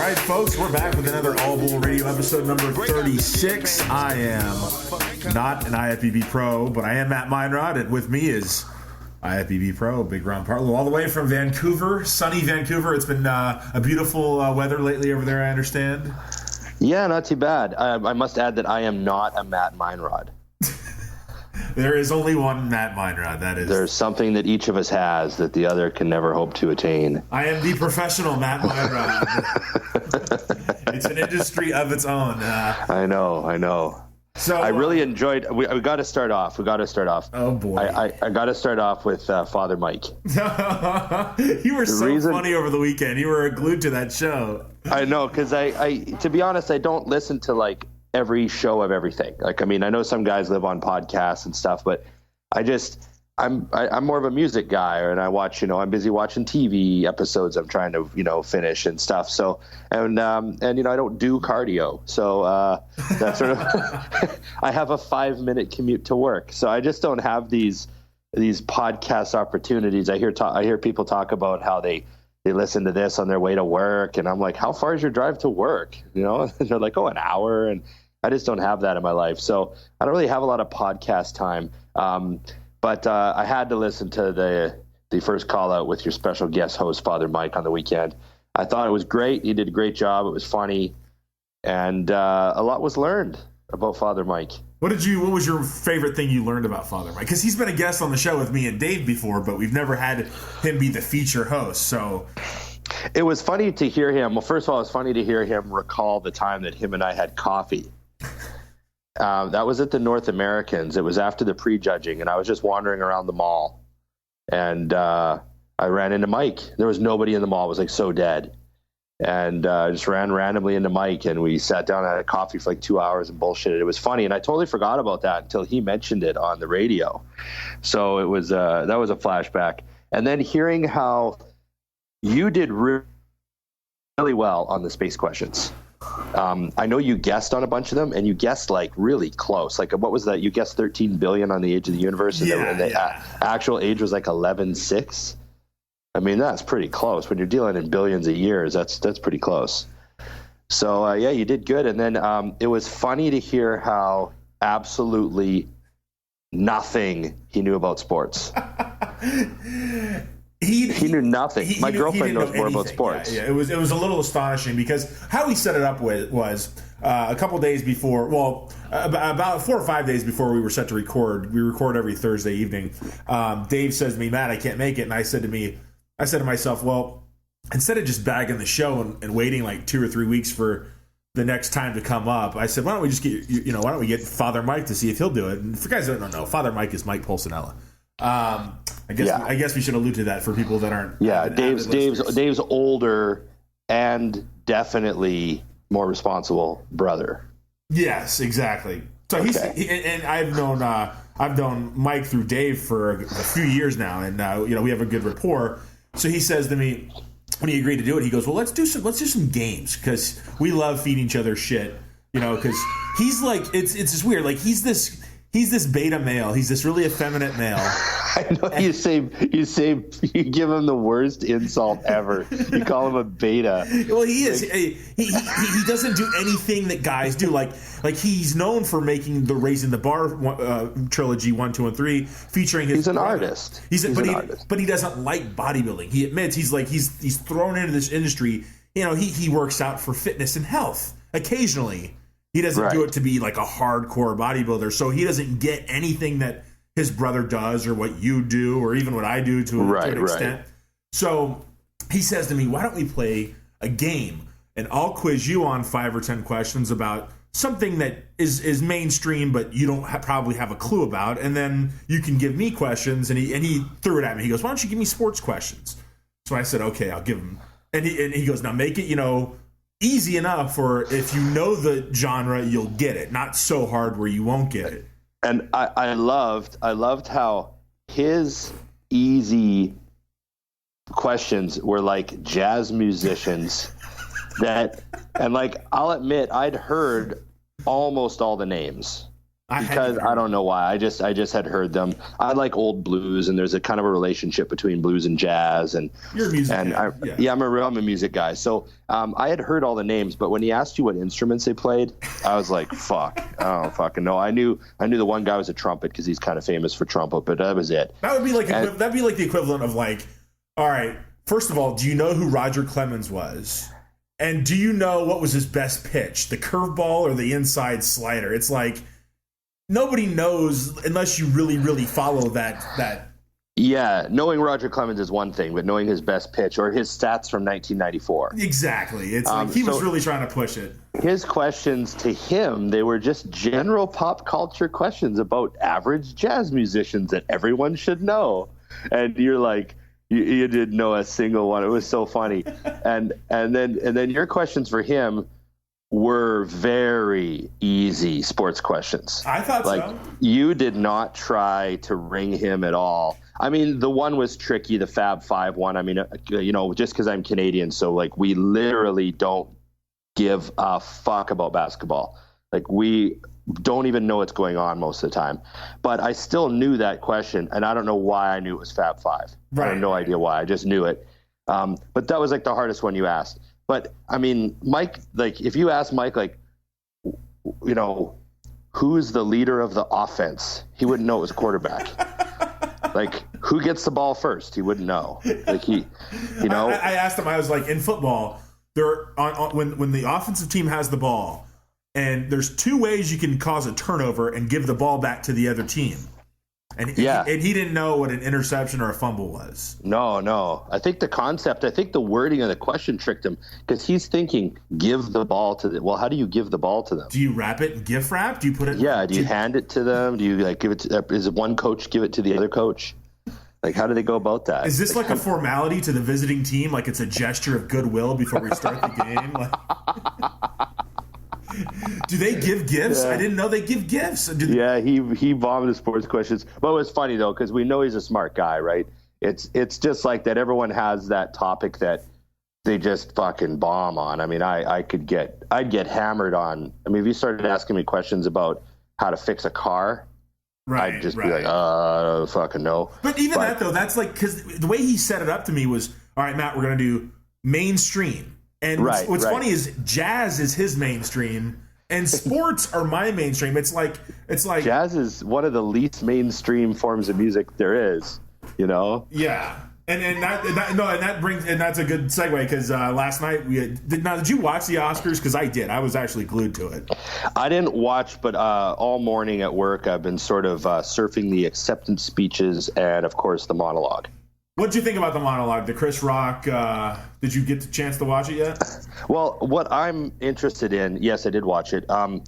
All right, folks, we're back with another All Bull Radio episode number 36. I am not an IFBB pro, but I am Matt Meinrod, and with me is IFBB pro, Big Ron Partlow, all the way from Vancouver, sunny Vancouver. It's been a beautiful weather lately over there, I understand. Yeah, not too bad. I must add that I am not a Matt Meinrod. There is only one Matt Meinrod. That is. There's something that each of us has that the other can never hope to attain. I am the professional Matt Meinrod. It's an industry of its own. I know. So I really enjoyed. We got to start off. Oh boy! I got to start off with Father Mike. You were funny over the weekend. You were glued to that show. I know, because I to be honest, I don't listen to like every show of everything. Like, I mean, I know some guys live on podcasts and stuff, but I'm more of a music guy, and I watch, I'm busy watching TV episodes I'm trying to, finish and stuff. So, and I don't do cardio. So, that's sort of, I have a 5-minute commute to work. So I just don't have these podcast opportunities. I hear people talk about how they listen to this on their way to work, and I'm like, how far is your drive to work? And they're like, an hour. And I just don't have that in my life. So I don't really have a lot of podcast time. But I had to listen to the first call out with your special guest host, Father Mike, on the weekend. I thought it was great. He did a great job. It was funny. And a lot was learned about Father Mike. What was your favorite thing you learned about Father Mike? Because he's been a guest on the show with me and Dave before, but we've never had him be the feature host. So it was funny to hear him. Well, first of all, it was funny to hear him recall the time that him and I had coffee. That was at the North Americans. It was after the prejudging, and I was just wandering around the mall, and I ran into Mike. There was nobody in the mall. It was like so dead, and I just ran randomly into Mike, and we sat down and had coffee for like 2 hours and bullshitted. It was funny, and I totally forgot about that until he mentioned it on the radio. So it was that was a flashback, and then hearing how you did really well on the space questions. I know you guessed on a bunch of them, and you guessed like really close. Like, what was that? You guessed 13 billion on the age of the universe, and the actual age was like 11.6. I mean, that's pretty close. When you're dealing in billions of years, that's pretty close. So yeah, you did good. And then it was funny to hear how absolutely nothing he knew about sports. He knew nothing. My girlfriend knows more about sports. Yeah, it was a little astonishing because how he set it up was a couple days before. Well, about 4 or 5 days before we were set to record. We record every Thursday evening. Dave says to me, "Matt, I can't make it," and I said to myself, well, instead of just bagging the show and waiting like 2 or 3 weeks for the next time to come up, I said, why don't we just get why don't we get Father Mike to see if he'll do it? And for guys that don't know, Father Mike is Mike Pulcinella. I guess we should allude to that for people that aren't. Yeah, Dave's older and definitely more responsible brother. Yes, exactly. So and I've known Mike through Dave for a few years now, and we have a good rapport. So he says to me when he agreed to do it, he goes, "Well, let's do some games because we love feeding each other shit." Because he's like it's just weird. Like he's this beta male. He's this really effeminate male. I know you give him the worst insult ever. You call him a beta. Well, he is. He doesn't do anything that guys do. Like he's known for making the Raising the Bar trilogy 1, 2, and 3, featuring his. He's an artist. He's an artist, but he doesn't like bodybuilding. He admits he's thrown into this industry. He works out for fitness and health occasionally. He doesn't do it to be like a hardcore bodybuilder, so he doesn't get anything that his brother does or what you do or even what I do to an extent. So he says to me, why don't we play a game and I'll quiz you on 5 or 10 questions about something that is mainstream but you don't probably have a clue about, and then you can give me questions. And he threw it at me. He goes, why don't you give me sports questions? So I said, okay, I'll give him. And he goes, now make it, easy enough for if you know the genre, you'll get it. Not so hard where you won't get it. And I loved how his easy questions were like jazz musicians and like, I'll admit I'd heard almost all the names. Because I don't know why. I just had heard them. I like old blues, and there's a kind of a relationship between blues and jazz. And you're a music guy. I'm a music guy. So I had heard all the names, but when he asked you what instruments they played, I was like, fuck, I don't fucking know. I knew the one guy was a trumpet because he's kind of famous for trumpet, but that was it. That would be like that'd be like the equivalent of like, all right, first of all, do you know who Roger Clemens was? And do you know what was his best pitch, the curveball or the inside slider? It's like, nobody knows unless you really, really follow that. Yeah, knowing Roger Clemens is one thing, but knowing his best pitch or his stats from 1994. Exactly. It's like he was really trying to push it. His questions to him, they were just general pop culture questions about average jazz musicians that everyone should know. And you're like, you didn't know a single one. It was so funny. and then your questions for him were very easy sports questions. I thought so. You did not try to ring him at all. I mean, the one was tricky, the Fab Five one. I mean, just because I'm Canadian, so like we literally don't give a fuck about basketball. Like we don't even know what's going on most of the time. But I still knew that question, and I don't know why I knew it was Fab Five. Right. I have no idea why. I just knew it. But that was like the hardest one you asked. But I mean, Mike, like if you ask Mike, like, who's the leader of the offense? He wouldn't know it was a quarterback. Like, who gets the ball first? He wouldn't know. Like I asked him. I was like, in football, when the offensive team has the ball, and there's two ways you can cause a turnover and give the ball back to the other team. And he didn't know what an interception or a fumble was. No. I think the wording of the question tricked him because he's thinking, give the ball to them. Well, how do you give the ball to them? Do you wrap it and gift wrap? Do you put it? Yeah. Do you hand it to them? Do you like give it to? Is one coach give it to the other coach? Like, how do they go about that? Is this like a formality to the visiting team? Like it's a gesture of goodwill before we start the game? Like, do they give gifts? Yeah. I didn't know they give gifts. He vomited sports questions. But it was funny, though, because we know he's a smart guy, right? It's just like that everyone has that topic that they just fucking bomb on. I mean, I'd get hammered on. I mean, if you started asking me questions about how to fix a car, right, I'd just be like, I don't fucking know. But that, though, that's like, because the way he set it up to me was, all right, Matt, we're going to do mainstream. And what's funny is jazz is his mainstream, and sports are my mainstream. It's like jazz is one of the least mainstream forms of music there is. Yeah, and that's a good segue because last night did you watch the Oscars? Because I did. I was actually glued to it. I didn't watch, but all morning at work I've been sort of surfing the acceptance speeches and of course the monologue. What did you think about the monologue? The Chris Rock, did you get the chance to watch it yet? Well, what I'm interested in, yes, I did watch it. I'm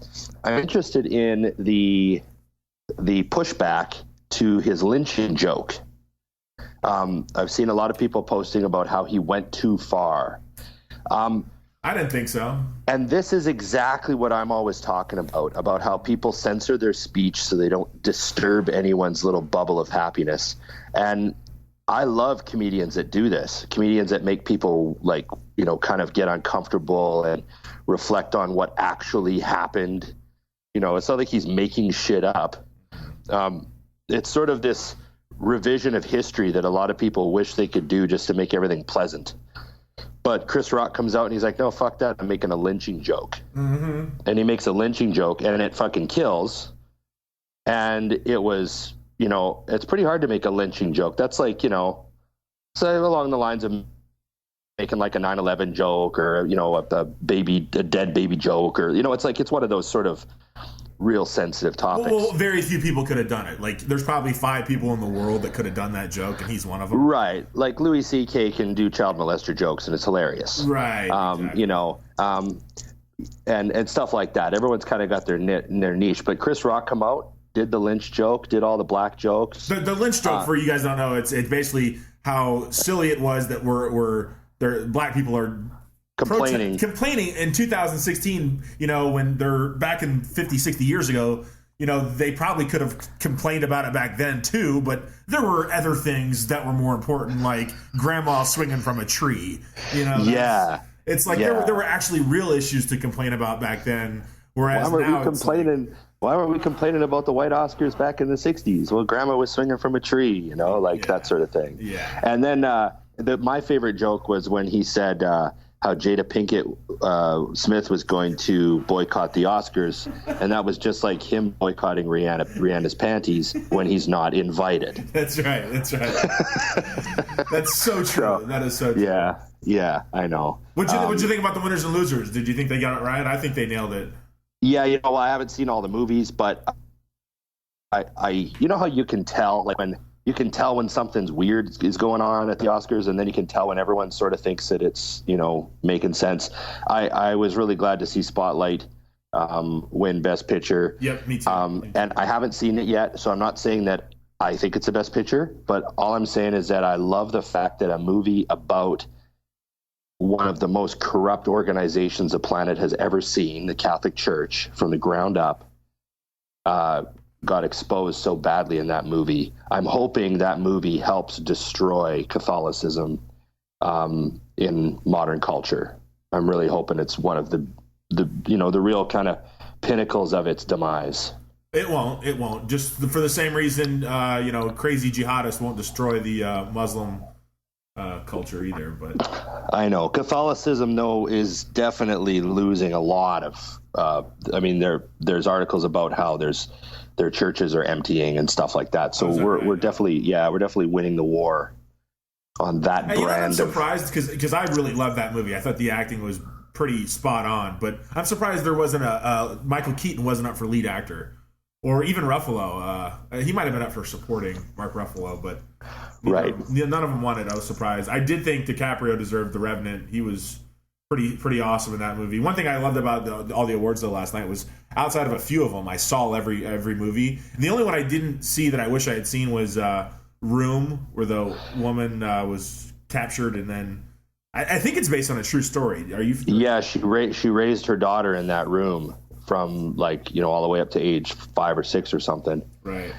interested in the pushback to his lynching joke. I've seen a lot of people posting about how he went too far. I didn't think so. And this is exactly what I'm always talking about how people censor their speech so they don't disturb anyone's little bubble of happiness. And I love comedians that do this, comedians that make people kind of get uncomfortable and reflect on what actually happened. It's not like he's making shit up. It's sort of this revision of history that a lot of people wish they could do just to make everything pleasant. But Chris Rock comes out and he's like, no, fuck that. I'm making a lynching joke. Mm-hmm. And he makes a lynching joke and it fucking kills. And it was... it's pretty hard to make a lynching joke. That's like, say along the lines of making like a 9/11 joke or, a dead baby joke or, it's one of those sort of real sensitive topics. Well, very few people could have done it. Like there's probably 5 people in the world that could have done that joke and he's one of them. Right. Like Louis C.K. can do child molester jokes and it's hilarious. Right. Exactly. And stuff like that. Everyone's kind of got their niche, but Chris Rock come out, did the lynch joke, did all the black jokes. The lynch joke, for you guys don't know, it's basically how silly it was that black people are complaining in 2016, when they're back in 50, 60 years ago, they probably could have complained about it back then too, but there were other things that were more important, like grandma swinging from a tree, Yeah. It's like there were actually real issues to complain about back then, whereas now complaining Why were we complaining about the white Oscars back in the 60s? Well, grandma was swinging from a tree, that sort of thing. Yeah. And then my favorite joke was when he said how Jada Pinkett Smith was going to boycott the Oscars, and that was just like him boycotting Rihanna's panties when he's not invited. That's right. That's so true. That is so true. Yeah, I know. What'd you think about the winners and losers? Did you think they got it right? I think they nailed it. Yeah, I haven't seen all the movies, but I how you can tell, like when you can tell when something's weird is going on at the Oscars, and then you can tell when everyone sort of thinks that it's, making sense. I was really glad to see Spotlight win Best Picture. Yep, me too. And I haven't seen it yet, so I'm not saying that I think it's the Best Picture, but all I'm saying is that I love the fact that a movie about one of the most corrupt organizations the planet has ever seen, the Catholic Church, from the ground up, got exposed so badly in that movie. I'm hoping that movie helps destroy Catholicism in modern culture. I'm really hoping it's one of the real kind of pinnacles of its demise. It won't. Just for the same reason, crazy jihadists won't destroy the Muslim culture either. But I know Catholicism, though, is definitely losing a lot of. There's articles about how their churches are emptying and stuff like that. So we're definitely winning the war on that brand. I'm surprised because I really loved that movie. I thought the acting was pretty spot on, but I'm surprised there wasn't a Michael Keaton wasn't up for lead actor, or even Ruffalo. He might have been up for supporting, Mark Ruffalo, but right. None of them wanted. I was surprised. I did think DiCaprio deserved The Revenant. He was pretty awesome in that movie. One thing I loved about all the awards though last night was, outside of a few of them, I saw every movie. And the only one I didn't see that I wish I had seen was Room, where the woman was captured, and then I think it's based on a true story. Are you? Yeah, she raised her daughter in that room from all the way up to age 5 or 6 or something. Right.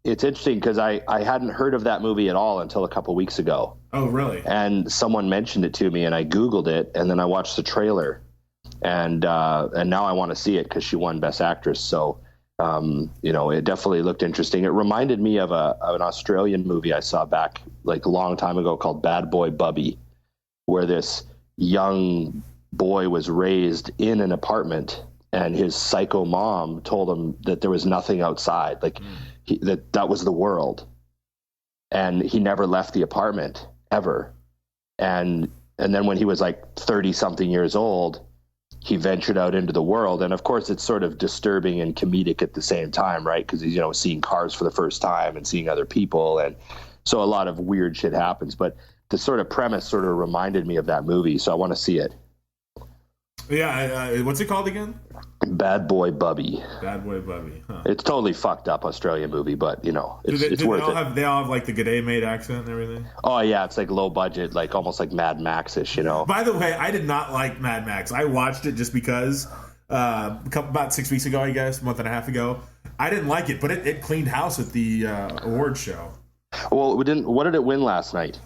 It's interesting because I hadn't heard of that movie at all until a couple weeks ago. Oh, really? And someone mentioned it to me, and I Googled it, and then I watched the trailer, and now I want to see it because she won Best Actress. So, it definitely looked interesting. It reminded me of an Australian movie I saw back a long time ago called Bad Boy Bubby, where this young boy was raised in an apartment, and his psycho mom told him that there was nothing outside, that was the world, and he never left the apartment ever. And then when he was 30 something years old, he ventured out into the world, and of course it's sort of disturbing and comedic at the same time, right? Because he's seeing cars for the first time and seeing other people, and so a lot of weird shit happens. But the sort of premise sort of reminded me of that movie, so I want to see it. Yeah, what's it called again? Bad Boy Bubby. Bad Boy Bubby. Huh. It's totally fucked up Australian movie, but it's worth it. They all have the G'day Mate accent and everything. Oh yeah, it's low budget, almost like Mad Max-ish, By the way, I did not like Mad Max. I watched it just because about 6 weeks ago, I guess, a month and a half ago. I didn't like it, but it cleaned house at the award show. Well, what did it win last night?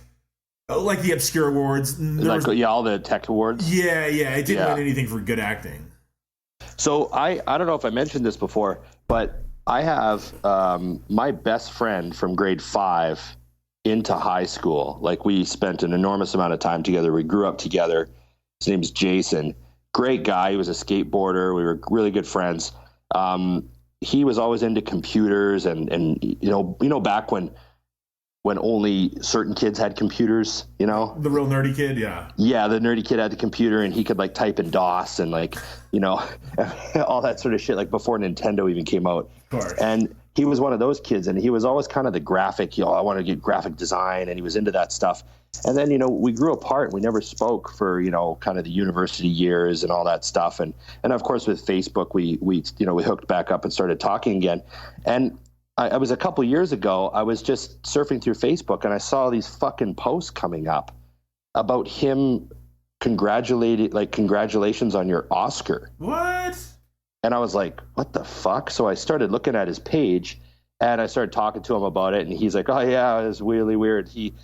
Like the obscure awards. All the tech awards? Yeah, it didn't win anything for good acting. So I don't know if I mentioned this before, but I have my best friend from grade 5 into high school. We spent an enormous amount of time together. We grew up together. His name's Jason. Great guy. He was a skateboarder. We were really good friends. He was always into computers and back when only certain kids had computers, The real nerdy kid, yeah. Yeah, the nerdy kid had the computer, and he could type in DOS and all that sort of shit, before Nintendo even came out. Of course. And he was one of those kids, and he was always kind of the graphic, I want to get graphic design, and he was into that stuff. And then, we grew apart. We never spoke for, kind of the university years and all that stuff. And of course, with Facebook, we hooked back up and started talking again. And I was a couple years ago, I was just surfing through Facebook, and I saw these fucking posts coming up about him congratulations on your Oscar. What? And I was like, what the fuck? So I started looking at his page, and I started talking to him about it, and he's like, oh yeah, it was really weird. He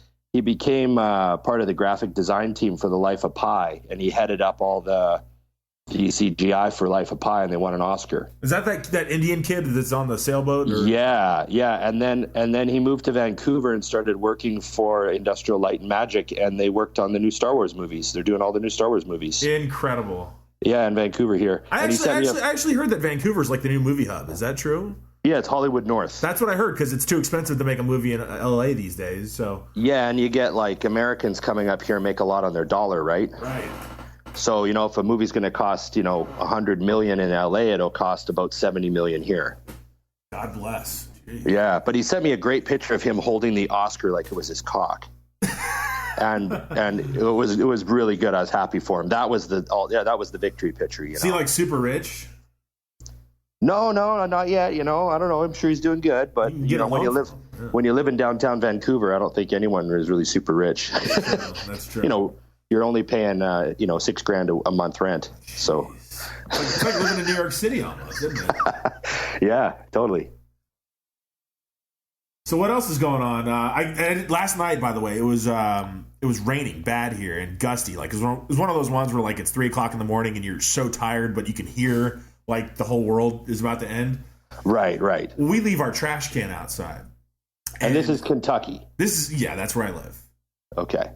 became part of the graphic design team for The Life of Pi, and he headed up all the DCGI for Life of Pi, and they won an Oscar. Is that Indian kid that's on the sailboat? Or? Yeah. And then he moved to Vancouver and started working for Industrial Light and Magic, and they worked on the new Star Wars movies. They're doing all the new Star Wars movies. Incredible. Yeah, in Vancouver here. I actually heard that Vancouver's like the new movie hub. Is that true? Yeah, it's Hollywood North. That's what I heard, because it's too expensive to make a movie in LA these days. So yeah, and you get like Americans coming up here and make a lot on their dollar, right? Right. So, if a movie's going to cost, $100 million in LA, it'll cost about $70 million here. God bless. Jeez. Yeah, but he sent me a great picture of him holding the Oscar like it was his cock. and it was really good. I was happy for him. That was the victory picture, Is he like super rich? No, not yet. I don't know. I'm sure he's doing good, but when you live in downtown Vancouver, I don't think anyone is really super rich. That's true. You're only paying, $6,000 a month rent. So it's like living in New York City almost, isn't it? Yeah, totally. So what else is going on? Last night, by the way, it was raining bad here and gusty. Like it was one of those ones where like it's 3:00 in the morning and you're so tired, but you can hear like the whole world is about to end. Right. We leave our trash can outside. And this is Kentucky. That's where I live. Okay.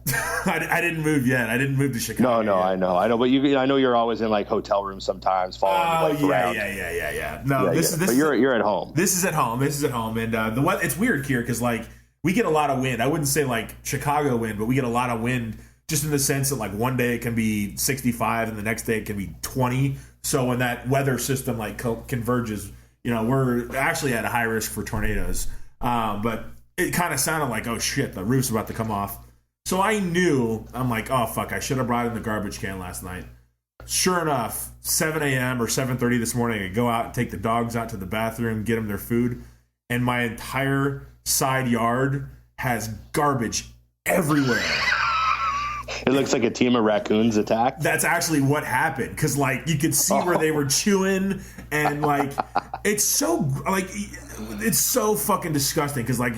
I didn't move yet. I didn't move to Chicago. No, I know. But I know you're always in like hotel rooms sometimes, following around. Yeah. No, but you're at home. This is at home. And it's weird here because like we get a lot of wind. I wouldn't say like Chicago wind, but we get a lot of wind just in the sense that like one day it can be 65 and the next day it can be 20. So when that weather system like converges, we're actually at a high risk for tornadoes. But it kind of sounded like, oh shit, the roof's about to come off. So I'm like, oh fuck, I should have brought in the garbage can last night. Sure enough, 7 a.m. or 7:30 this morning, I go out and take the dogs out to the bathroom, get them their food, and my entire side yard has garbage everywhere. It looks like a team of raccoons attacked. That's actually what happened, because like you could see where they were chewing, and like it's so fucking disgusting. Because like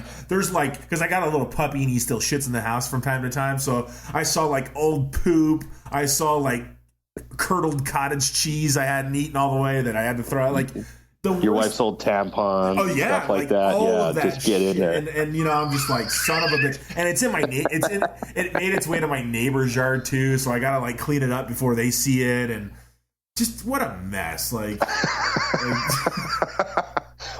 because I got a little puppy and he still shits in the house from time to time, so I saw like old poop. I saw like curdled cottage cheese I hadn't eaten all the way that I had to throw out. Like your wife's old tampons, stuff like that. All that just get in there. And I'm just like, son of a bitch. And it's in my it made its way to my neighbor's yard too, so I gotta like clean it up before they see it. And just what a mess. Like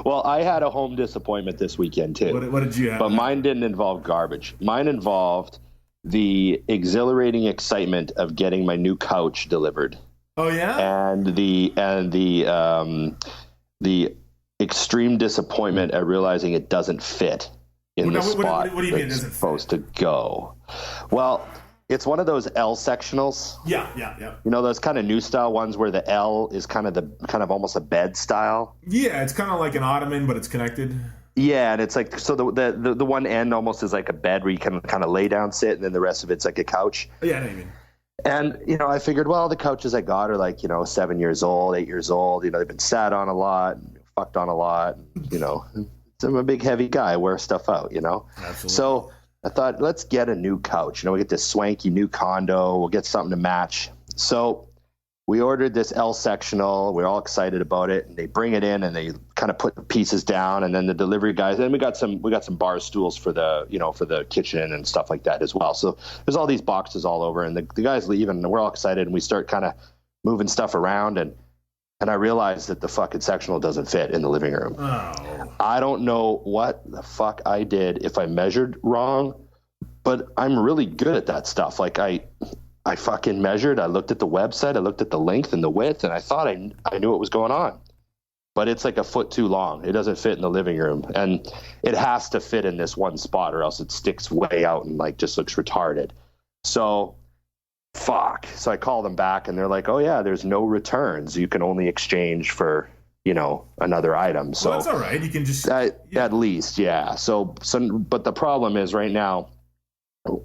well, I had a home disappointment this weekend too. What did you have? But mine didn't involve garbage. Mine involved the exhilarating excitement of getting my new couch delivered. Oh yeah? And the extreme disappointment at realizing it doesn't fit in the spot what do you mean it's supposed to go. Well, it's one of those L sectionals. Yeah. Those kind of new style ones where the L is kind of almost a bed style. Yeah, it's kind of like an ottoman, but it's connected. Yeah, and it's like, so the one end almost is like a bed where you can kind of lay down, sit, and then the rest of it's like a couch. Yeah, I know what you mean. And, I figured, well, the couches I got are like, 7 years old, 8 years old. They've been sat on a lot, fucked on a lot. I'm a big, heavy guy. I wear stuff out, Absolutely. So I thought, let's get a new couch. We get this swanky new condo. We'll get something to match. So we ordered this L sectional. We're all excited about it. And they bring it in and they kind of put the pieces down. And then the delivery guys, and we got some bar stools for the, for the kitchen and stuff like that as well. So there's all these boxes all over, and the guys leave, and we're all excited, and we start kind of moving stuff around. And I realized that the fucking sectional doesn't fit in the living room. Oh. I don't know what the fuck I did, if I measured wrong, but I'm really good at that stuff. Like I fucking measured. I looked at the website. I looked at the length and the width, and I thought I knew what was going on. But it's like a foot too long. It doesn't fit in the living room, and it has to fit in this one spot, or else it sticks way out and like just looks retarded. So, fuck. So I call them back, and they're like, "Oh yeah, there's no returns. You can only exchange for another item." So that's all right. You can just at least, yeah. So but the problem is right now,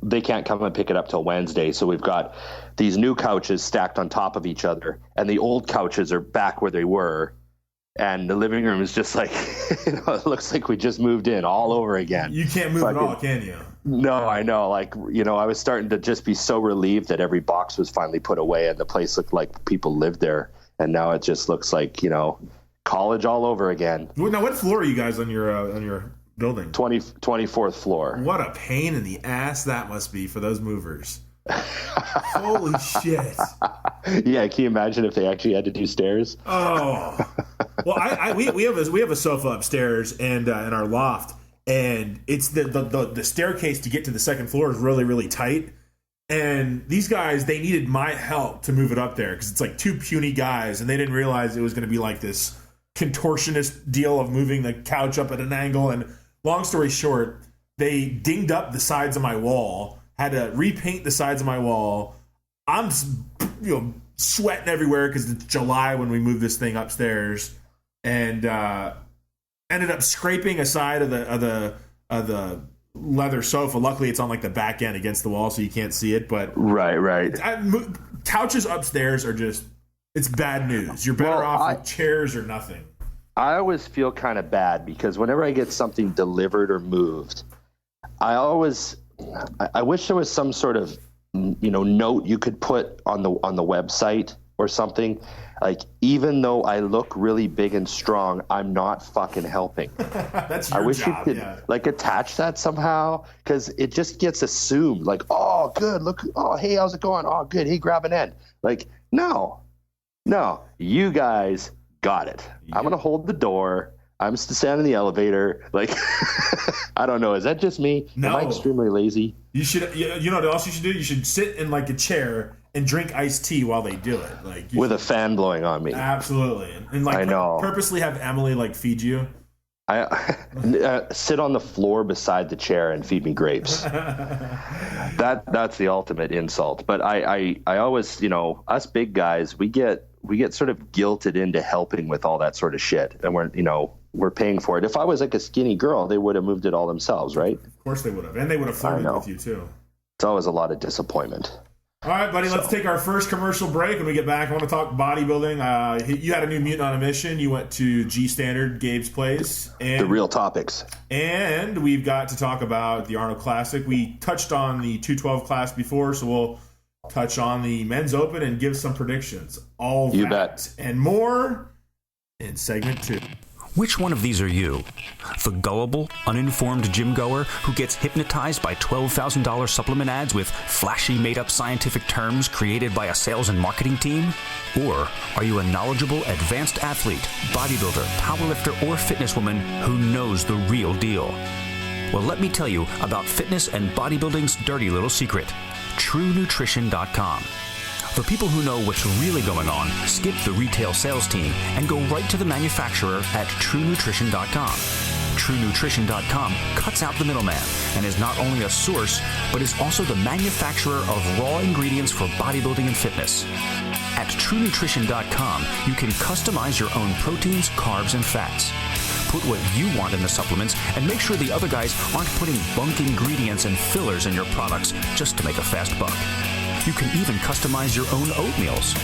they can't come and pick it up till Wednesday. So we've got these new couches stacked on top of each other, and the old couches are back where they were. And the living room is just like, it looks like we just moved in all over again. You can't move at all, can you? No, I know. Like, I was starting to just be so relieved that every box was finally put away and the place looked like people lived there. And now it just looks like, college all over again. Now, what floor are you guys on your building? 24th floor. What a pain in the ass that must be for those movers. Holy shit. Yeah, can you imagine if they actually had to do stairs? Oh. Well, we have a sofa upstairs and in our loft, and it's the staircase to get to the second floor is really, really tight. And these guys, they needed my help to move it up there because it's like two puny guys, and they didn't realize it was going to be like this contortionist deal of moving the couch up at an angle. And long story short, they dinged up the sides of my wall, had to repaint the sides of my wall. I'm sweating everywhere because it's July when we moved this thing upstairs, and ended up scraping a side of the leather sofa. Luckily, it's on like the back end against the wall, so you can't see it. But right. Couches upstairs are it's bad news. You're better off with chairs or nothing. I always feel kind of bad because whenever I get something delivered or moved, I wish there was some sort of note you could put on the website or something. Like, even though I look really big and strong, I'm not fucking helping. That's your I wish job, you could attach that somehow, because it just gets assumed. Like, oh, good, look, oh, hey, how's it going? Oh, good, hey, grab an end. Like, no, you guys got it. Yeah. I'm gonna hold the door. I'm standing in the elevator. Like, I don't know. Is that just me? No. Am I extremely lazy? You should. You know what else you should do? You should sit in like a chair and drink iced tea while they do it. Like with a fan blowing on me. Absolutely. And like, I know. Purposely have Emily like feed you. I sit on the floor beside the chair and feed me grapes. That's the ultimate insult. But I always, us big guys, we get sort of guilted into helping with all that sort of shit, and we're paying for it. If I was like a skinny girl, they would have moved it all themselves, right? Of course they would have, and they would have flirted with you too. It's always a lot of disappointment. All right, buddy, let's take our first commercial break. When we get back, I want to talk bodybuilding. You had a new Mutant on a Mission. You went to G Standard, Gabe's place. And the real topics. And we've got to talk about the Arnold Classic. We touched on the 212 class before, so we'll touch on the Men's Open and give some predictions. All you that bet. And more in segment 2. Which one of these are you? The gullible, uninformed gym goer who gets hypnotized by $12,000 supplement ads with flashy made-up scientific terms created by a sales and marketing team? Or are you a knowledgeable, advanced athlete, bodybuilder, powerlifter, or fitness woman who knows the real deal? Well, let me tell you about fitness and bodybuilding's dirty little secret, TrueNutrition.com. The people who know what's really going on skip the retail sales team and go right to the manufacturer at TrueNutrition.com. TrueNutrition.com cuts out the middleman and is not only a source, but is also the manufacturer of raw ingredients for bodybuilding and fitness. At TrueNutrition.com, you can customize your own proteins, carbs, and fats. Put what you want in the supplements and make sure the other guys aren't putting bunk ingredients and fillers in your products just to make a fast buck. You can even customize your own oatmeals.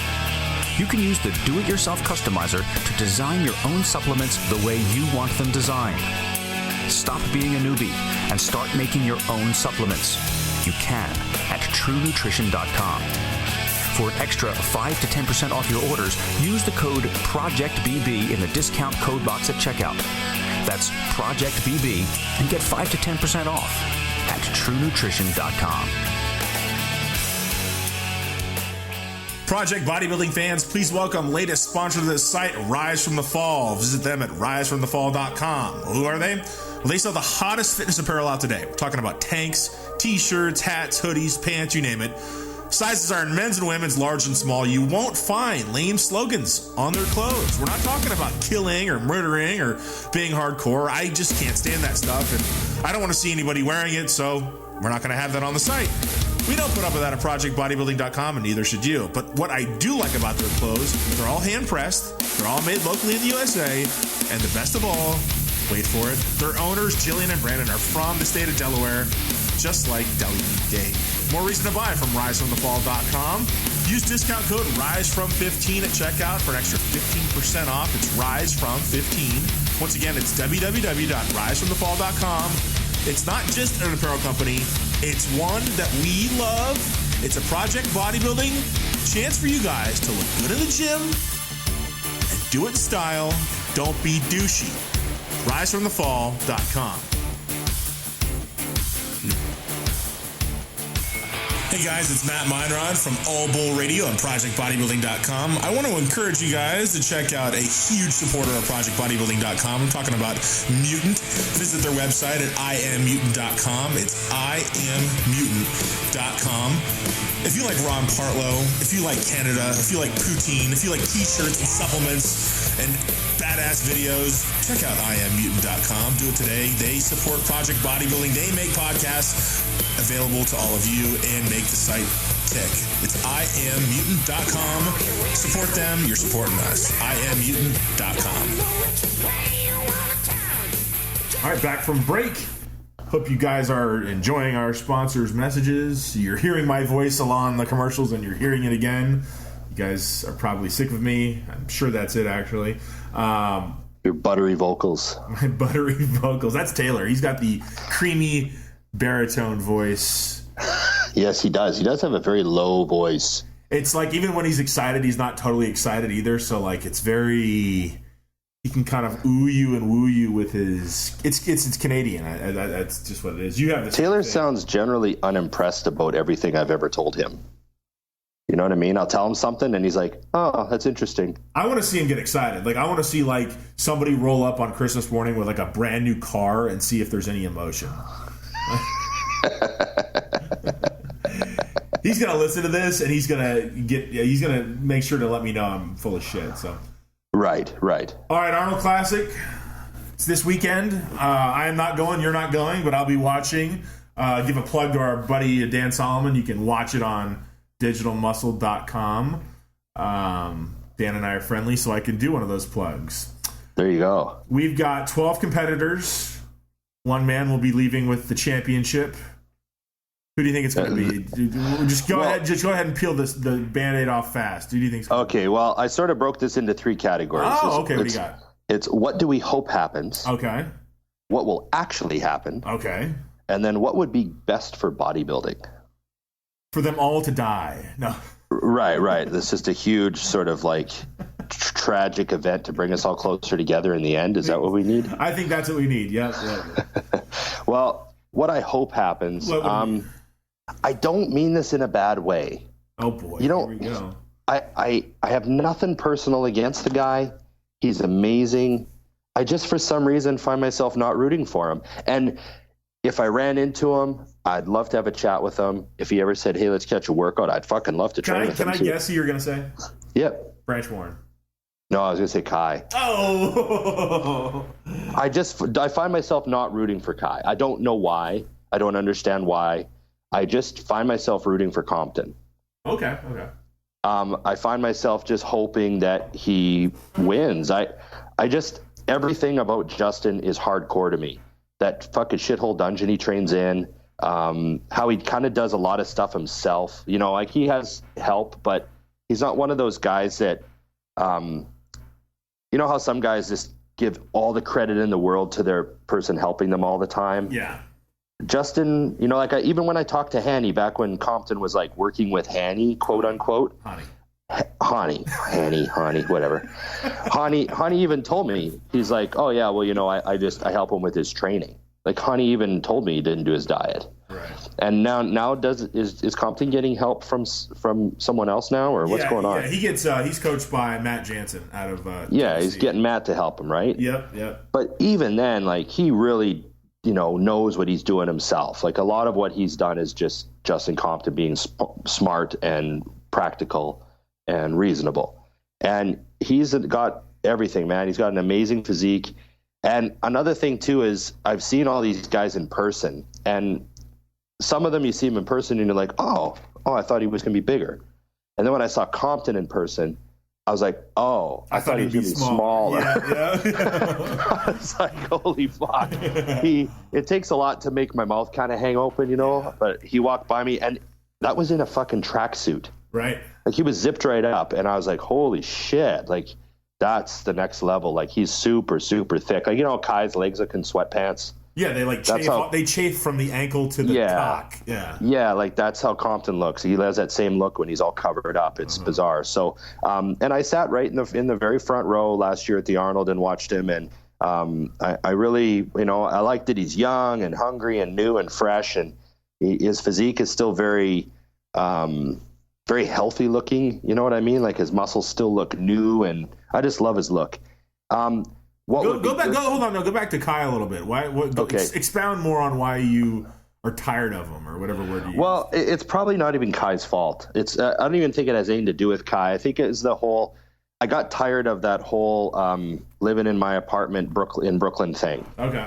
You can use the do-it-yourself customizer to design your own supplements the way you want them designed. Stop being a newbie and start making your own supplements. You can at TrueNutrition.com. For an extra 5 to 10% off your orders, use the code PROJECTBB in the discount code box at checkout. That's PROJECTBB and get 5 to 10% off at TrueNutrition.com. Project Bodybuilding fans, please welcome latest sponsor of this site, Rise From The Fall. Visit them at risefromthefall.com. Who are they? Well, they sell the hottest fitness apparel out today. We're talking about tanks, t-shirts, hats, hoodies, pants, you name it. Sizes are in men's and women's, large and small. You won't find lame slogans on their clothes. We're not talking about killing or murdering or being hardcore. I just can't stand that stuff, and I don't want to see anybody wearing it, so we're not going to have that on the site. We don't put up with that at Projectbodybuilding.com, and neither should you. But what I do like about their clothes, they're all hand-pressed, they're all made locally in the USA, and the best of all, wait for it, their owners, Jillian and Brandon, are from the state of Delaware, just like Deli Meat Day. More reason to buy from risefromthefall.com. Use discount code RISEFROM15 at checkout for an extra 15% off. It's RISEFROM15. Once again, it's www.risefromthefall.com. It's not just an apparel company. It's one that we love. It's a Project Bodybuilding chance for you guys to look good in the gym and do it in style. Don't be douchey. RiseFromTheFall.com. Hey guys, it's Matt Meinrod from All Bull Radio on Projectbodybuilding.com. I want to encourage you guys to check out a huge supporter of Projectbodybuilding.com. I'm talking about Mutant. Visit their website at immutant.com. It's immutant.com. If you like Ron Partlow, if you like Canada, if you like poutine, if you like t-shirts and supplements and badass videos, check out immutant.com. Do it today. They support Project Bodybuilding. They make podcasts available to all of you and make the site tick. It's immutant.com. Support them. You're supporting us. immutant.com. All right, back from break. Hope you guys are enjoying our sponsors' messages. You're hearing my voice along the commercials and you're hearing it again. You guys are probably sick of me. I'm sure that's it, actually. Your buttery vocals. My buttery vocals. That's Taylor. He's got the creamy baritone voice. Yes, he does. He does have a very low voice. It's like even when he's excited, he's not totally excited either. So like it's very... He can kind of ooh you and woo you with his... It's Canadian. That's just what it is. You have this. Taylor sounds generally unimpressed about everything I've ever told him. You know what I mean? I'll tell him something and he's like, oh, that's interesting. I want to see him get excited. Like I want to see like somebody roll up on Christmas morning with like a brand new car and see if there's any emotion. He's going to listen to this and he's going to make sure to let me know I'm full of shit. So Right. All right, Arnold Classic. It's this weekend. I am not going. You're not going, but I'll be watching. Give a plug to our buddy Dan Solomon. You can watch it on digitalmuscle.com. Dan and I are friendly, so I can do one of those plugs. There you go. We've got 12 competitors. One man will be leaving with the championship. Who do you think it's going to be? Just go ahead and peel the Band-Aid off fast. Who do you think? Okay, well, I sort of broke this into three categories. Oh, okay. What do you got? It's what do we hope happens? Okay. What will actually happen? Okay. And then what would be best for bodybuilding? For them all to die. No. Right. This is just a huge sort of like tragic event to bring us all closer together in the end. Is that what we need? I think that's what we need. Yeah. Well, what I hope happens, I don't mean this in a bad way. Oh boy. You know, here we go. I have nothing personal against the guy. He's amazing. I just, for some reason, find myself not rooting for him. And if I ran into him, I'd love to have a chat with him. If he ever said, hey, let's catch a workout, I'd fucking love to train with him. Can I guess who you're going to say? Yep. Branch Warren. No, I was going to say Kai. Oh! I find myself not rooting for Kai. I don't know why. I don't understand why. I just find myself rooting for Compton. Okay. I find myself just hoping that he wins. Everything about Justin is hardcore to me. That fucking shithole dungeon he trains in, how he kind of does a lot of stuff himself. You know, like he has help, but he's not one of those guys that, you know how some guys just give all the credit in the world to their person helping them all the time? Yeah. Justin, you know, like even when I talked to Hanny back when Compton was like working with Hanny, quote unquote. Hani, whatever. Hani even told me, he's like, oh yeah, well, you know, I help him with his training. Like Hani even told me he didn't do his diet. Right. And now is Compton getting help from someone else now, or what's going on? Yeah, he gets he's coached by Matt Jansen out of yeah, Tennessee. He's getting Matt to help him, right? Yep. But even then, like he really, you know, knows what he's doing himself. Like a lot of what he's done is just Justin Compton being smart and practical and reasonable. And he's got everything, man. He's got an amazing physique. And another thing too is I've seen all these guys in person, and some of them you see him in person and you're like, oh, I thought he was going to be bigger. And then when I saw Compton in person, I was like, oh, I thought he was going to be smaller. Yeah. I was like, holy fuck. It takes a lot to make my mouth kind of hang open, you know, but he walked by me and that was in a fucking tracksuit. Right. Like he was zipped right up, and I was like, holy shit, like that's the next level. Like he's super, super thick. Like, you know, Kai's legs look in sweatpants. Yeah, they like chafe from the ankle to the cock. Yeah. Yeah, like that's how Compton looks. He has that same look when he's all covered up. It's bizarre. So, and I sat right in the very front row last year at the Arnold and watched him, and I really, you know, I like that he's young and hungry and new and fresh, and his physique is still very very healthy looking. You know what I mean? Like his muscles still look new, and I just love his look. Go back to Kai a little bit. Expound more on why you are tired of him, or whatever word you use. Well, it's probably not even Kai's fault. It's I don't even think it has anything to do with Kai. I think it's the whole. I got tired of that whole living in my apartment in Brooklyn thing. Okay.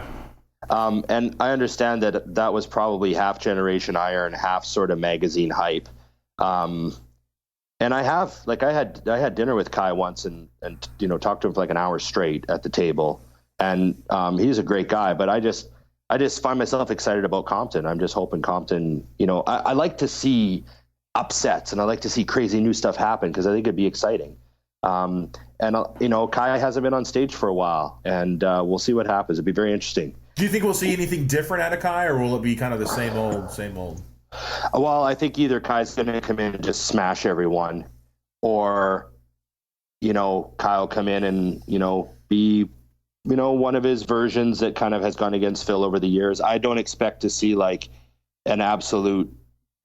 And I understand that was probably half Generation Iron, half sort of magazine hype. And I had dinner with Kai once and you know, talked to him for like an hour straight at the table, and he's a great guy, but I just find myself excited about Compton. I'm just hoping Compton, you know, I like to see upsets, and I like to see crazy new stuff happen because I think it'd be exciting. And you know, Kai hasn't been on stage for a while, and we'll see what happens. It'd be very interesting. Do you think we'll see anything different out of Kai, or will it be kind of the same old? Well, I think either Kai's going to come in and just smash everyone, or, you know, Kyle come in and, you know, be, you know, one of his versions that kind of has gone against Phil over the years. I don't expect to see like an absolute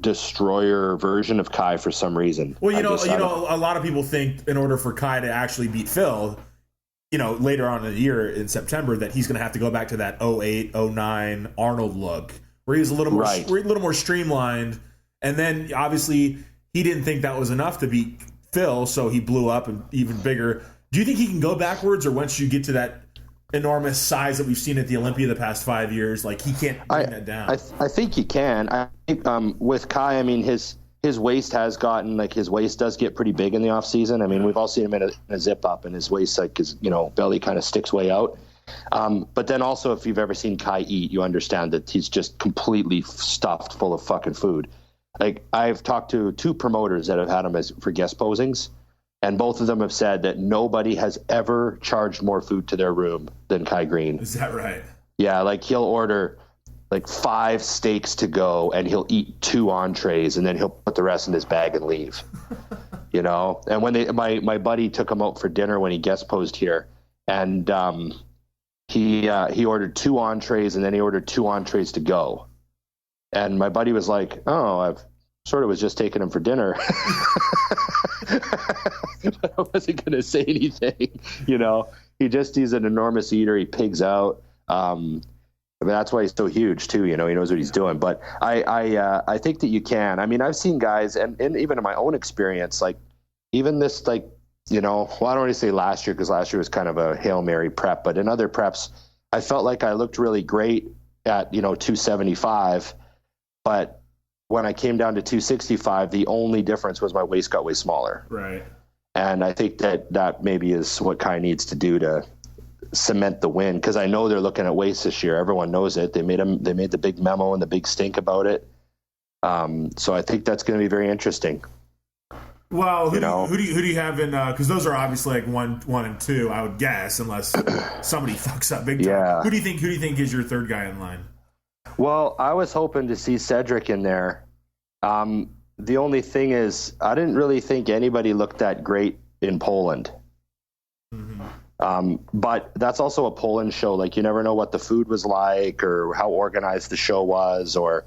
destroyer version of Kai for some reason. Well, you know, a lot of people think in order for Kai to actually beat Phil, you know, later on in the year in September, that he's going to have to go back to that 08, 09 Arnold look, where he was a little more streamlined, and then obviously he didn't think that was enough to beat Phil, so he blew up and even bigger. Do you think he can go backwards, or once you get to that enormous size that we've seen at the Olympia the past 5 years, like he can't bring that down? I think he can. I think with Kai, I mean his waist has gotten, like, his waist does get pretty big in the off season. I mean, we've all seen him in a zip up, and his waist, like, his, you know, belly kind of sticks way out. But then also, if you've ever seen Kai eat, you understand that he's just completely stuffed full of fucking food. Like, I've talked to 2 promoters that have had him for guest posings, and both of them have said that nobody has ever charged more food to their room than Kai Green. Is that right? Yeah, like he'll order like 5 steaks to go, and he'll eat 2 entrees, and then he'll put the rest in his bag and leave. You know, and when my buddy took him out for dinner when he guest posed here, and he ordered 2 entrees, and then he ordered 2 entrees to go. And my buddy was like, "Oh, I've sort of was just taking him for dinner." But I wasn't going to say anything, you know. He's an enormous eater. He pigs out. I mean, that's why he's so huge too. You know, he knows what he's doing. But I think that you can. I mean, I've seen guys, and even in my own experience, like even this, like, you know, well, I don't want to say last year, because last year was kind of a Hail Mary prep, but in other preps, I felt like I looked really great at, you know, 275, but when I came down to 265, the only difference was my waist got way smaller. Right. And I think that maybe is what Kai needs to do to cement the win, because I know they're looking at weights this year. Everyone knows it. They made the big memo and the big stink about it. So I think that's going to be very interesting. Well, who do you have in? Because those are obviously like one and 2, I would guess, unless somebody fucks up big time. Yeah. Who do you think is your third guy in line? Well, I was hoping to see Cedric in there. The only thing is, I didn't really think anybody looked that great in Poland. Mm-hmm. But that's also a Poland show. Like, you never know what the food was like, or how organized the show was, or,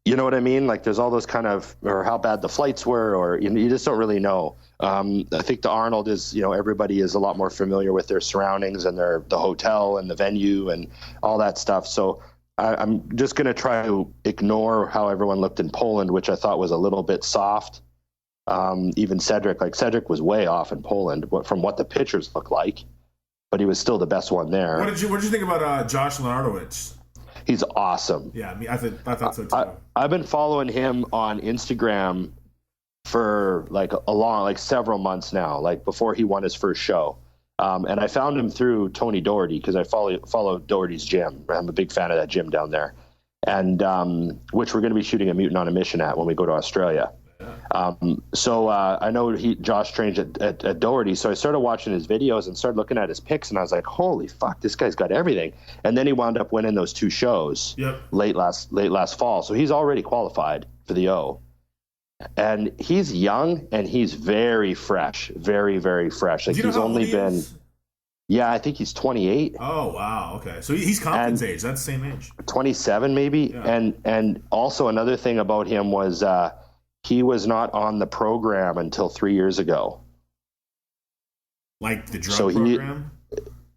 you know what I mean? Like, there's all those kind of, or how bad the flights were, or you just don't really know. I think the Arnold is, you know, everybody is a lot more familiar with their surroundings and the hotel and the venue and all that stuff. So I'm just going to try to ignore how everyone looked in Poland, which I thought was a little bit soft. Even Cedric was way off in Poland from what the pictures look like, but he was still the best one there. What did you think about Josh Lenardowicz? He's awesome. Yeah, I thought so too. I've been following him on Instagram for several months now, like before he won his first show. And I found him through Tony Doherty, because I follow Doherty's gym. I'm a big fan of that gym down there, and which we're going to be shooting a Mutant on a Mission at when we go to Australia. So I know Josh trains at Doherty, so I started watching his videos and started looking at his pics, and I was like, holy fuck, this guy's got everything. And then he wound up winning those 2 shows late last fall, so he's already qualified for the O. And he's young and he's very fresh, very, very fresh. Like, he's only been, I think he's 28. Oh, wow. Okay. So he's Compton's age. That's the same age. 27 maybe. Yeah. And also another thing about him was he was not on the program until 3 years ago. Like the drug program?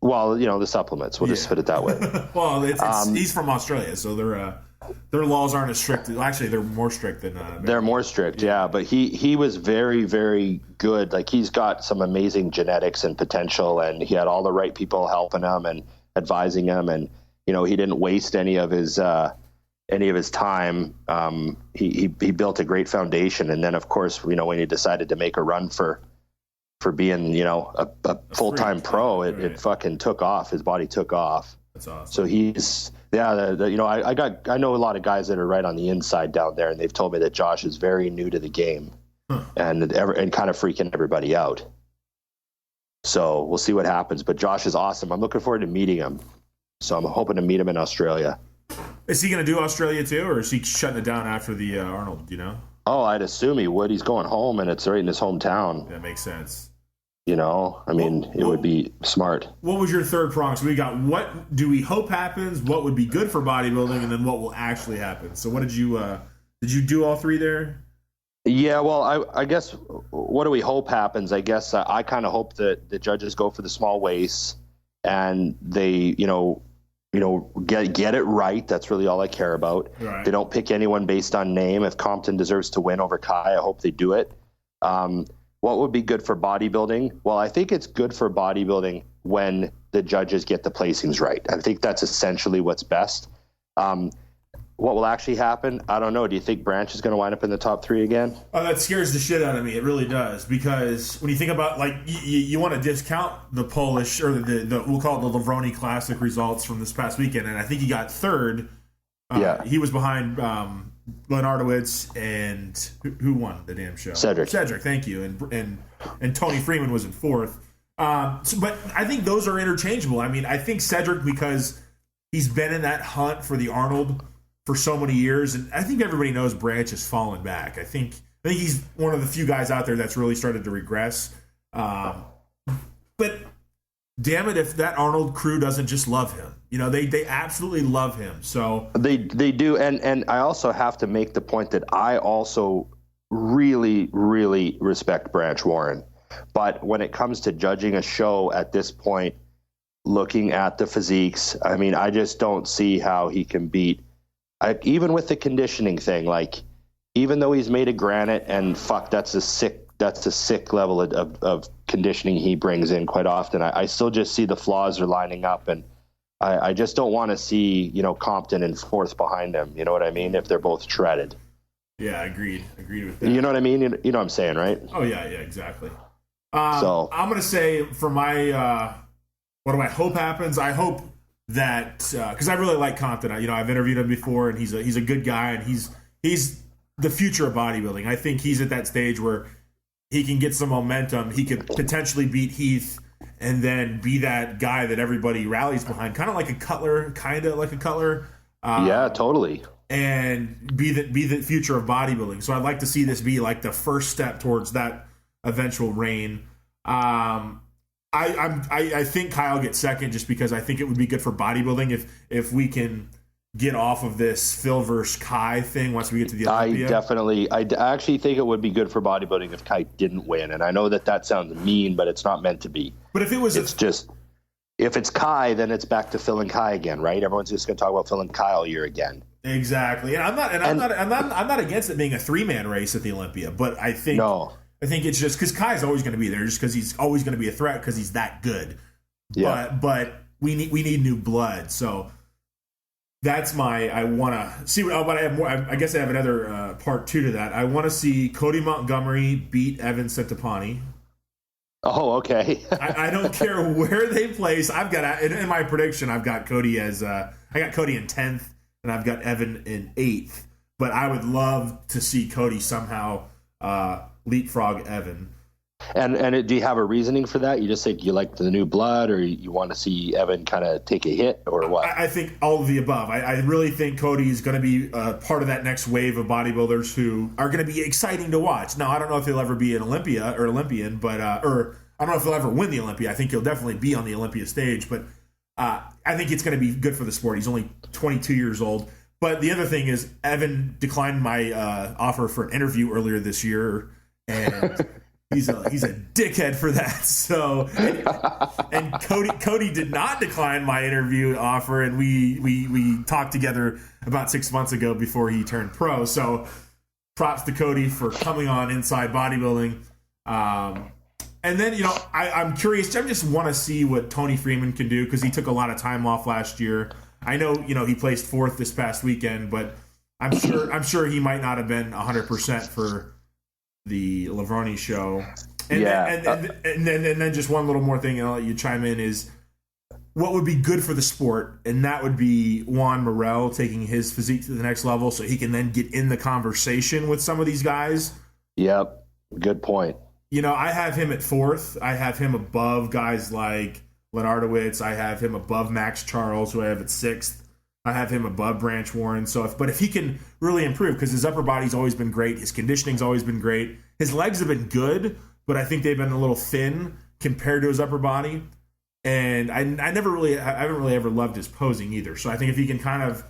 Well, the supplements. We'll just put it that way. Well, he's from Australia, so their laws aren't as strict. Actually, they're more strict than. They're more strict, yeah. But he was very, very good. Like, he's got some amazing genetics and potential, and he had all the right people helping him and advising him, and he didn't waste any of his time. He built a great foundation, and then of course, when he decided to make a run for being a full-time pro, it fucking took off. His body took off. That's awesome. So he's I know a lot of guys that are right on the inside down there, and they've told me that Josh is very new to the game and kind of freaking everybody out. So we'll see what happens. But Josh is awesome. I'm looking forward to meeting him. So I'm hoping to meet him in Australia. Is he going to do Australia too, or is he shutting it down after the Arnold? Oh, I'd assume he would. He's going home, and it's right in his hometown. That makes sense. It would be smart. What was your third prong? So we got what do we hope happens, what would be good for bodybuilding, and then what will actually happen. So what did you do all 3 there? Yeah, well, I guess what do we hope happens? I guess I kind of hope that the judges go for the small waist and they, get it right. That's really all I care about. Right. They don't pick anyone based on name. If Compton deserves to win over Kai, I hope they do it. What would be good for bodybuilding? Well, I think it's good for bodybuilding when the judges get the placings right. I think that's essentially what's best. What will actually happen? I don't know. Do you think Branch is going to wind up in the top 3 again? Oh, that scares the shit out of me. It really does, because when you think about, like, you want to discount the Polish or the we'll call it the Arnold Classic results from this past weekend, and I think he got 3rd. He was behind Leonardowitz and who won the damn show? Cedric, thank you, and Tony Freeman was in 4th. But I think those are interchangeable. I mean, I think Cedric, because he's been in that hunt for the Arnold for so many years, and I think everybody knows Branch has fallen back. I think he's one of the few guys out there that's really started to regress. But damn it, if that Arnold crew doesn't just love him. They absolutely love him. So they do, and I also have to make the point that I also really, really respect Branch Warren. But when it comes to judging a show at this point, looking at the physiques, I mean, I just don't see how he can beat. Even with the conditioning thing, like, even though he's made of granite, and fuck, that's a sick level of conditioning he brings in quite often. I still just see the flaws are lining up, and I just don't want to see, Compton in 4th behind him. You know what I mean? If they're both shredded. Yeah, agreed with that. You know what I mean? You know what I'm saying, right? Oh yeah, exactly. So I'm gonna say for my what do I hope happens? I hope that because I really like Compton. I've interviewed him before, and he's a good guy, and he's the future of bodybuilding. I think he's at that stage where he can get some momentum. He could potentially beat Heath, and then be that guy that everybody rallies behind, kind of like a Cutler. Yeah, totally. And be the future of bodybuilding. So I'd like to see this be like the first step towards that eventual reign. I think Kyle gets second, just because I think it would be good for bodybuilding if we can get off of this Phil versus Kai thing once we get to the Olympia. I actually think it would be good for bodybuilding if Kai didn't win, and I know that sounds mean, but it's not meant to be. But if it was, if it's Kai, then it's back to Phil and Kai again, right? Everyone's just going to talk about Phil and Kai all year again. Exactly, and I'm not against it being a 3-man race at the Olympia, but I think it's just because Kai's always going to be there, just because he's always going to be a threat because he's that good. Yeah. But we need new blood. So that's I want to see. But I have more. I guess I have another part 2 to that. I want to see Cody Montgomery beat Evan Centopani. Oh, okay. I don't care where they place. I've got in my prediction. I've got Cody as I got Cody in 10th, and I've got Evan in 8th. But I would love to see Cody somehow leapfrog Evan. And do you have a reasoning for that? You just think you like the new blood, or you want to see Evan kind of take a hit, or what? I think all of the above. I really think Cody is going to be part of that next wave of bodybuilders who are going to be exciting to watch. Now, I don't know if he'll ever be an Olympian, but or I don't know if he'll ever win the Olympia. I think he'll definitely be on the Olympia stage, but I think it's going to be good for the sport. He's only 22 years old. But the other thing is, Evan declined my offer for an interview earlier this year, and he's a dickhead for that. So, and Cody did not decline my interview offer, and we talked together about 6 months ago before he turned pro. So, props to Cody for coming on Inside Bodybuilding. And then, I'm curious. I just want to see what Tony Freeman can do, because he took a lot of time off last year. I know, he placed 4th this past weekend, but I'm sure he might not have been 100% for the Lavroni show. And then just one little more thing, and I'll let you chime in, is what would be good for the sport, and that would be Juan Morel taking his physique to the next level so he can then get in the conversation with some of these guys. Yep, good point. I have him at 4th. I have him above guys like Lenardowitz. I have him above Max Charles, who I have at 6th. I have him above Branch Warren. But if he can really improve, because his upper body's always been great, his conditioning's always been great, his legs have been good, but I think they've been a little thin compared to his upper body. And I haven't really ever loved his posing either. So I think if he can kind of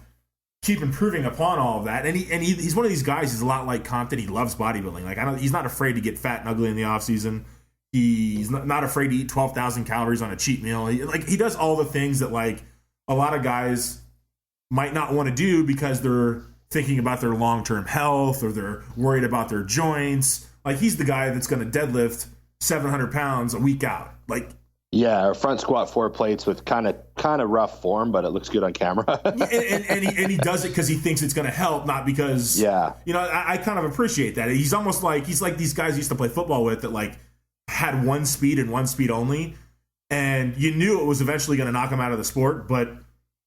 keep improving upon all of that, and he's one of these guys. He's a lot like Compton. He loves bodybuilding. He's not afraid to get fat and ugly in the off season. He's not afraid to eat 12,000 calories on a cheat meal. He does all the things that a lot of guys might not want to do because they're thinking about their long-term health, or they're worried about their joints. He's the guy that's going to deadlift 700 pounds a week out. Yeah, or front squat 4 plates with kind of rough form, but it looks good on camera. and he does it because he thinks it's going to help, not because. Yeah. I kind of appreciate that. He's almost like these guys I used to play football with that had one speed and one speed only, and you knew it was eventually going to knock them out of the sport, but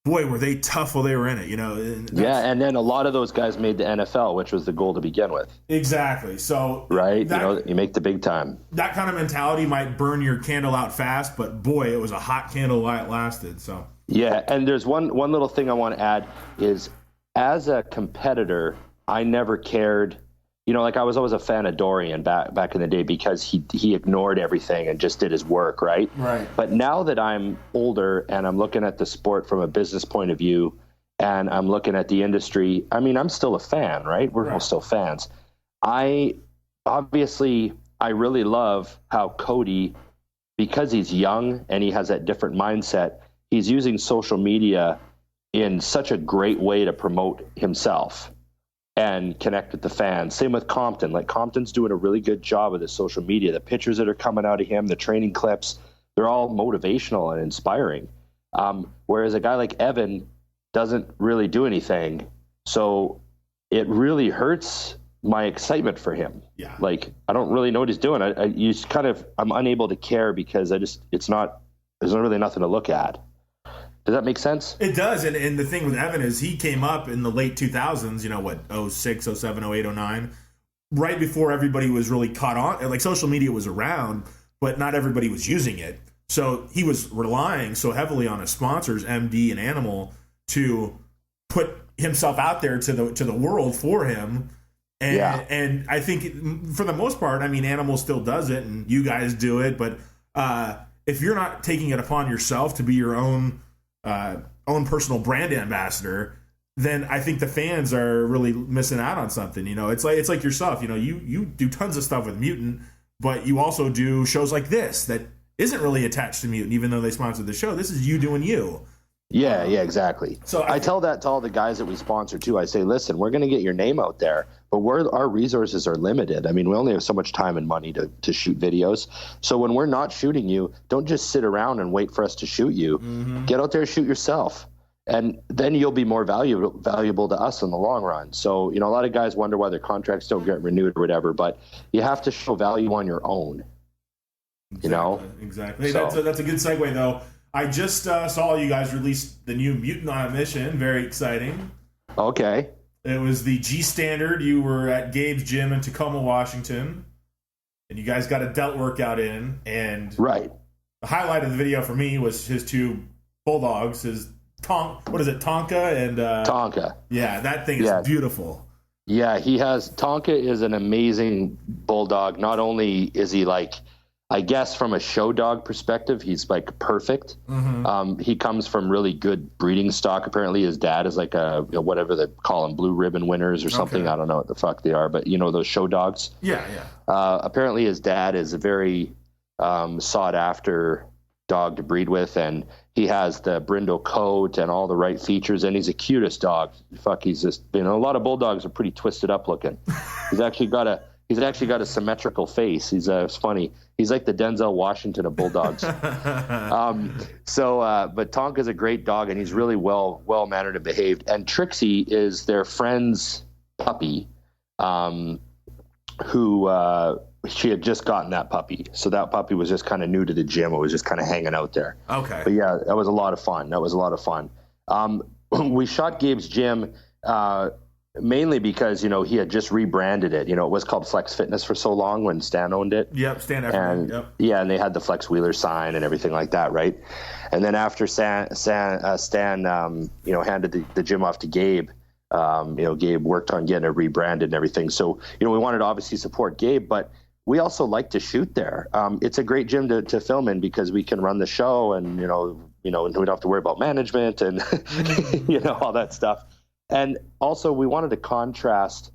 boy, were they tough while they were in it, and then a lot of those guys made the NFL, which was the goal to begin with. Exactly. So right, you make the big time. That kind of mentality might burn your candle out fast, but boy, it was a hot candle while it lasted. So yeah, and there's one little thing I want to add is, as a competitor, I never cared. I was always a fan of Dorian back in the day, because he ignored everything and just did his work, right? Right. But now that I'm older and I'm looking at the sport from a business point of view, and I'm looking at the industry, I'm still a fan, right? We're all still fans. I really love how Cody, because he's young and he has that different mindset, he's using social media in such a great way to promote himself and connect with the fans. Same with Compton. Compton's doing a really good job of the social media. The pictures that are coming out of him, the training clips, they're all motivational and inspiring. Whereas a guy like Evan doesn't really do anything. So it really hurts my excitement for him. Yeah. I don't really know what he's doing. I'm unable to care, because there's not really nothing to look at. Does that make sense? It does. And the thing with Evan is he came up in the late 2000s, 06, 07, 08, 09, right before everybody was really caught on. Social media was around, but not everybody was using it. So he was relying so heavily on his sponsors, MD and Animal, to put himself out there to the world for him. And I think for the most part, Animal still does it, and you guys do it. But if you're not taking it upon yourself to be your own personal brand ambassador, then I think the fans are really missing out on something. It's like yourself. You do tons of stuff with Mutant, but you also do shows like this that isn't really attached to Mutant, even though they sponsored the show. This is you doing you. Yeah, exactly. So I tell that to all the guys that we sponsor too. I say, listen, we're going to get your name out there, but our resources are limited. We only have so much time and money to shoot videos. So when we're not shooting you, don't just sit around and wait for us to shoot you. Mm-hmm. Get out there and shoot yourself. And then you'll be more valuable to us in the long run. So, a lot of guys wonder why their contracts don't get renewed or whatever, but you have to show value on your own. Exactly. Hey, that's a good segue, though. I just saw you guys release the new Mutant on a Mission. Very exciting. Okay. It was the G Standard. You were at Gabe's gym in Tacoma, Washington, and you guys got a delt workout in. And right. The highlight of the video for me was his two bulldogs, Tonka and Tonka. Yeah, that thing is beautiful. Yeah, Tonka is an amazing bulldog. Not only is he like, I guess from a show dog perspective, he's like perfect. Mm-hmm. He comes from really good breeding stock. Apparently his dad is like whatever they call them, blue ribbon winners or something. Okay. I don't know what the fuck they are, but those show dogs. Yeah. Apparently his dad is a very sought after dog to breed with, and he has the brindle coat and all the right features, and he's the cutest dog. Fuck, he's just, a lot of bulldogs are pretty twisted up looking. He's actually got a symmetrical face. It's funny. He's like the Denzel Washington of bulldogs. But Tonka's a great dog, and he's really well mannered and behaved. And Trixie is their friend's puppy, who she had just gotten that puppy. So that puppy was just kind of new to the gym. It was just kind of hanging out there. Okay. But yeah, that was a lot of fun. We shot Gabe's gym mainly because, he had just rebranded it. It was called Flex Fitness for so long when Stan owned it. Yep, Stan everything. Yep. Yeah, and they had the Flex Wheeler sign and everything like that, right? And then after Stan handed the gym off to Gabe, Gabe worked on getting it rebranded and everything. So, we wanted to obviously support Gabe, but we also like to shoot there. It's a great gym to film in because we can run the show and, we don't have to worry about management and, all that stuff. And also we wanted to contrast,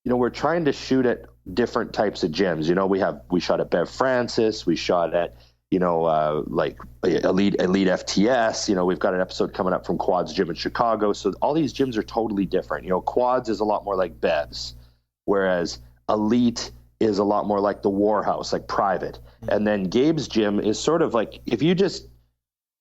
we're trying to shoot at different types of gyms. We shot at Bev Francis, we shot at, like Elite FTS, we've got an episode coming up from Quad's gym in Chicago. So all these gyms are totally different. Quad's is a lot more like Bev's, whereas Elite is a lot more like the Warhouse, like private. And then Gabe's gym is sort of like,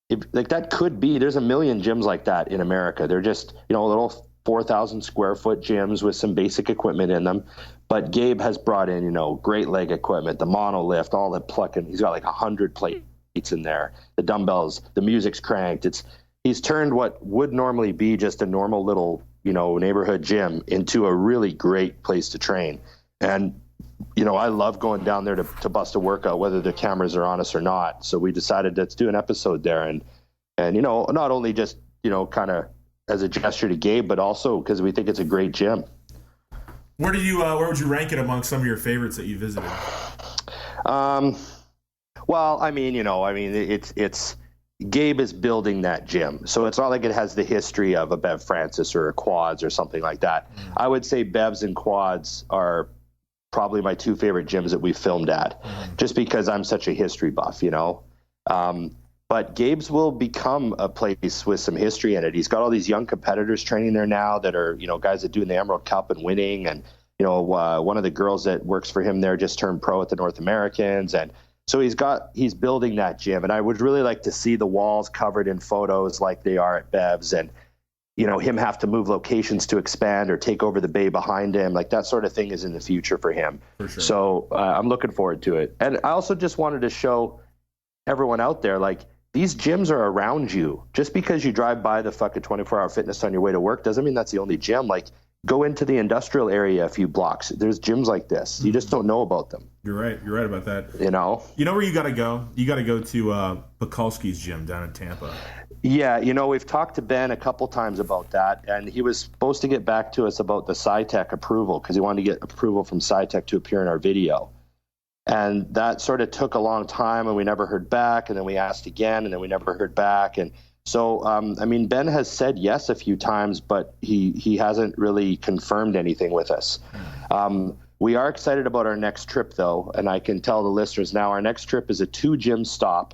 that could be, there's a million gyms like that in America. They're just, little 4,000 square foot gyms with some basic equipment in them. But Gabe has brought in, great leg equipment, the monolift, all the plucking. He's got like 100 plates in there, the dumbbells, the music's cranked. He's turned what would normally be just a normal little, neighborhood gym into a really great place to train. And I love going down there to bust a workout, whether the cameras are on us or not. So we decided let's do an episode there. And not only just, kind of as a gesture to Gabe, but also because we think it's a great gym. Where would you rank it among some of your favorites that you visited? Well, it's Gabe is building that gym. So it's not like it has the history of a Bev Francis or a Quads or something like that. I would say Bev's and Quads are probably my two favorite gyms that we've filmed at, just because I'm such a history buff, but Gabe's will become a place with some history in it. He's got all these young competitors training there now that are, guys that do the Emerald Cup and winning. And, one of the girls that works for him there just turned pro at the North Americans. And so he's building that gym. And I would really like to see the walls covered in photos like they are at Bev's, and him have to move locations to expand or take over the bay behind him. Like that sort of thing is in the future for him. For sure. So I'm looking forward to it. And I also just wanted to show everyone out there, like, these gyms are around you. Just because you drive by the fucking 24-hour fitness on your way to work doesn't mean that's the only gym. Like, go into the industrial area a few blocks. There's gyms like this. You just don't know about them. You're right. You're right about that. You know where you got to go? You got to go to Pekulski's gym down in Tampa. Yeah, we've talked to Ben a couple times about that, and he was supposed to get back to us about the SciTech approval because he wanted to get approval from SciTech to appear in our video. And that sort of took a long time, and we never heard back, and then we asked again, and then we never heard back. And so, Ben has said yes a few times, but he hasn't really confirmed anything with us. We are excited about our next trip, though, and I can tell the listeners now our next trip is a 2-gym stop.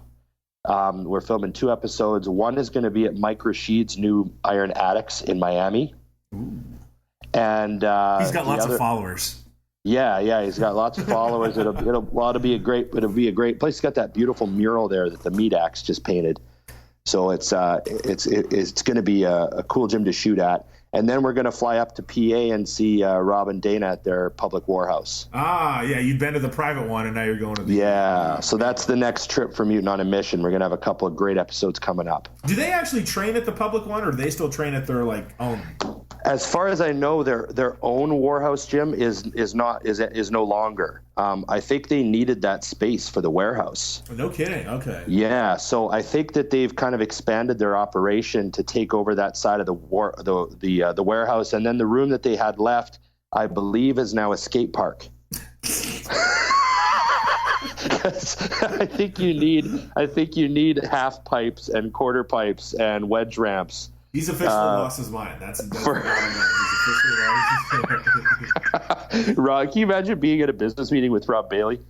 We're filming 2 episodes. One is going to be at Mike Rashid's new Iron Addicts in Miami. Ooh. And he's got lots of followers. Yeah, he's got lots of followers. It'll be a great place. He's got that beautiful mural there that the Meat Axe just painted. So it's going to be a cool gym to shoot at. And then we're going to fly up to PA and see Rob and Dana at their public warehouse. Ah, yeah, you've been to the private one, and now you're going to the... Yeah, so that's the next trip for Mutant on a Mission. We're going to have a couple of great episodes coming up. Do they actually train at the public one, or do they still train at their, own? As far as I know, their own warehouse gym is no longer. I think they needed that space for the warehouse. No kidding. Okay. Yeah, so I think that they've kind of expanded their operation to take over that side of the warehouse, and then the room that they had left, I believe, is now a skate park. I think you need half pipes and quarter pipes and wedge ramps. He's officially lost his mind. That's He's officially lost his mind. Rob, can you imagine being at a business meeting with Rob Bailey?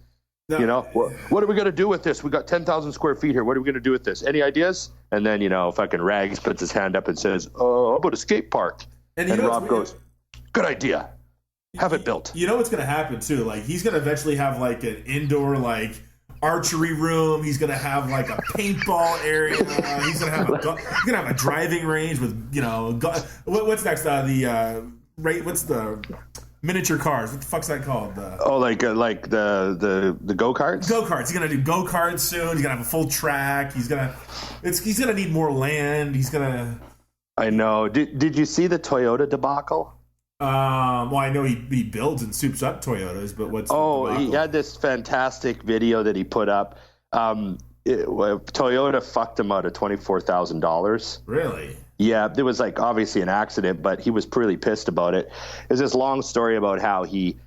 No. You know, what are we going to do with this? We got 10,000 square feet here. What are we going to do with this? Any ideas? And then, fucking Rags puts his hand up and says, "Oh, how about a skate park?" And Rob goes, "Good idea. Have it built." You know what's going to happen too? Like, he's going to eventually have like an indoor archery room. He's going to have like a paintball area. He's going to have a driving range with what's next? What's the miniature cars? What the fuck's that called? Like the go-karts? Go-karts. He's going to do go-karts soon. He's going to have a full track. He's going to need more land. I know. Did you see the Toyota debacle? Well, I know he builds and soups up Toyotas, but what's he had this fantastic video that he put up. Toyota fucked him out of $24,000. Really? Yeah, there was obviously an accident, but he was pretty pissed about it. There's this long story about how he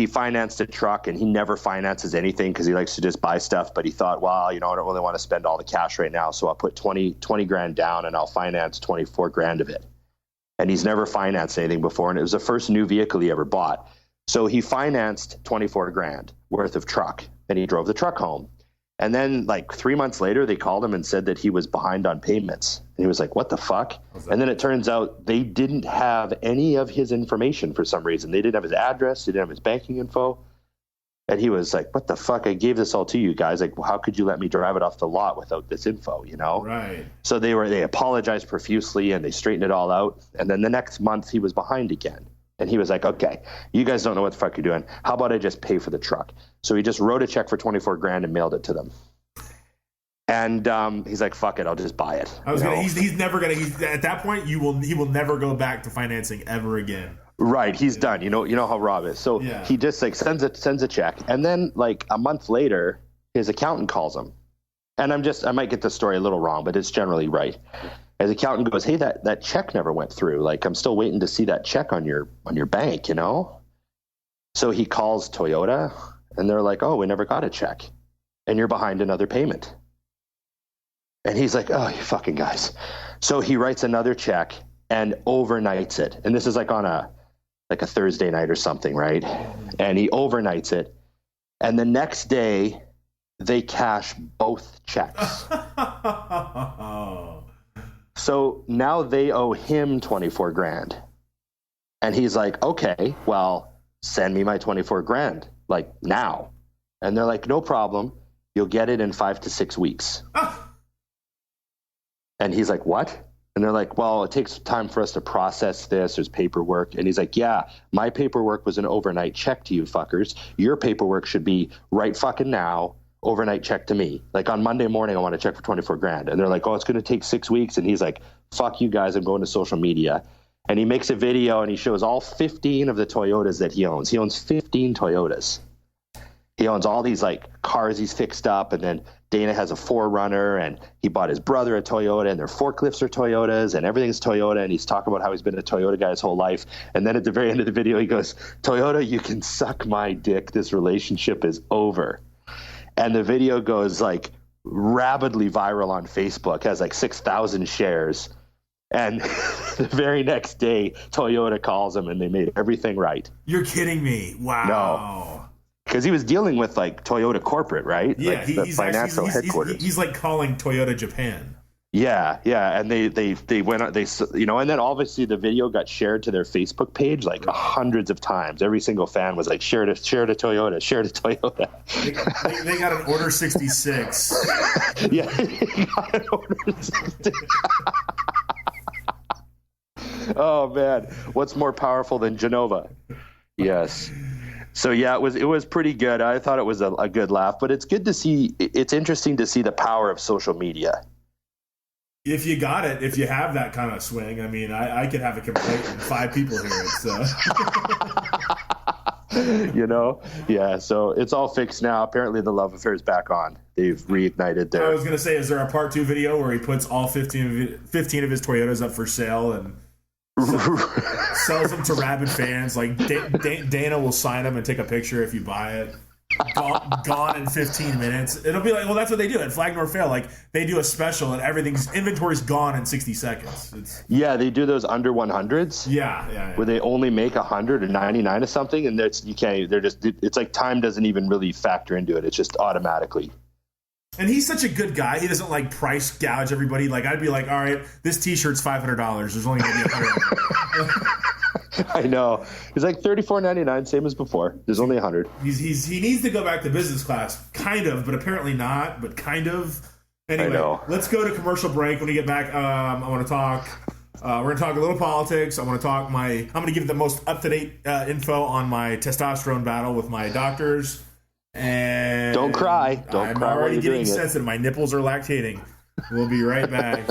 financed a truck, and he never finances anything because he likes to just buy stuff. But he thought, well, I don't really want to spend all the cash right now, so I'll put 20 grand down and I'll finance 24 grand of it. And he's never financed anything before, and it was the first new vehicle he ever bought. So he financed 24 grand worth of truck, and he drove the truck home. And then 3 months later, they called him and said that he was behind on payments. And he was like, what the fuck? And then it turns out they didn't have any of his information for some reason. They didn't have his address. They didn't have his banking info. And he was like, what the fuck? I gave this all to you guys. How could you let me drive it off the lot without this info, Right. So they apologized profusely, and they straightened it all out. And then the next month he was behind again. And he was like, okay, you guys don't know what the fuck you're doing. How about I just pay for the truck? So he just wrote a check for 24 grand and mailed it to them. And he's like, fuck it, I'll just buy it. He's never going to, at that point, he will never go back to financing ever again. Right, he's done. You know how Rob is. So he just sends a check, and then a month later, his accountant calls him. And I might get the story a little wrong, but it's generally right. His accountant goes, "Hey, that check never went through. I'm still waiting to see that check on your bank, So he calls Toyota, and they're like, "Oh, we never got a check, and you're behind another payment." And he's like, "Oh, you fucking guys." So he writes another check and overnights it. And this is on a Thursday night or something, right? And he overnights it. And the next day, they cash both checks. So now they owe him 24 grand. And he's like, okay, well, send me my 24 grand, now. And they're like, no problem. You'll get it in 5 to 6 weeks. And he's like, what? And they're like, well, it takes time for us to process this. There's paperwork. And he's like, yeah, my paperwork was an overnight check to you fuckers. Your paperwork should be right fucking now, overnight check to me. On Monday morning, I want a check for 24 grand. And they're like, oh, it's going to take 6 weeks. And he's like, fuck you guys. I'm going to social media. And he makes a video and he shows all 15 of the Toyotas that he owns. He owns 15 Toyotas. He owns all these cars he's fixed up, and then Dana has a 4Runner, and he bought his brother a Toyota, and their forklifts are Toyotas, and everything's Toyota, and he's talking about how he's been a Toyota guy his whole life. And then at the very end of the video, he goes, Toyota, you can suck my dick. This relationship is over. And the video goes rapidly viral on Facebook, has 6,000 shares. And the very next day, Toyota calls him, and they made everything right. You're kidding me. Wow. No. Because he was dealing with Toyota corporate, right? Yeah, the financial headquarters. He's calling Toyota Japan. Yeah, and they went out, and then obviously the video got shared to their Facebook page hundreds of times. Every single fan was share to Toyota, share to Toyota. They got an order 66. Yeah, they got an order 66. Oh man, what's more powerful than Genova? Yes. So yeah, it was pretty good. I thought it was a good laugh, but it's good to see. It's interesting to see the power of social media. If you got it, if you have that kind of swing, I mean, I could have a complaint and 5 people hear it. So. Yeah, so it's all fixed now. Apparently the love affair is back on. They've reignited their... I was going to say, is there a part 2 video where he puts all 15 of his Toyotas up for sale and sells them to rabid fans? Like, Dana will sign them and take a picture if you buy it. Gone in 15 minutes. It'll be like, well, that's what they do at Flag Nor Fail. Like, they do a special and inventory's gone in 60 seconds. Yeah, they do those under 100s. Yeah. Where they only make 100 or 99 or something, and it's like time doesn't even really factor into it. It's just automatically. And he's such a good guy. He doesn't like price gouge everybody. Like, I'd be like, all right, this T-shirt's $500. There's only going to be 100. I know. It's like $34.99, same as before. There's only 100. He needs to go back to business class, kind of, but apparently not. But kind of. Anyway, let's go to commercial break. When we get back, I want to talk. We're going to talk a little politics. I want to talk I'm going to give the most up to date info on my testosterone battle with my doctors. And don't cry. I'm already getting sensitive. My nipples are lactating. We'll be right back.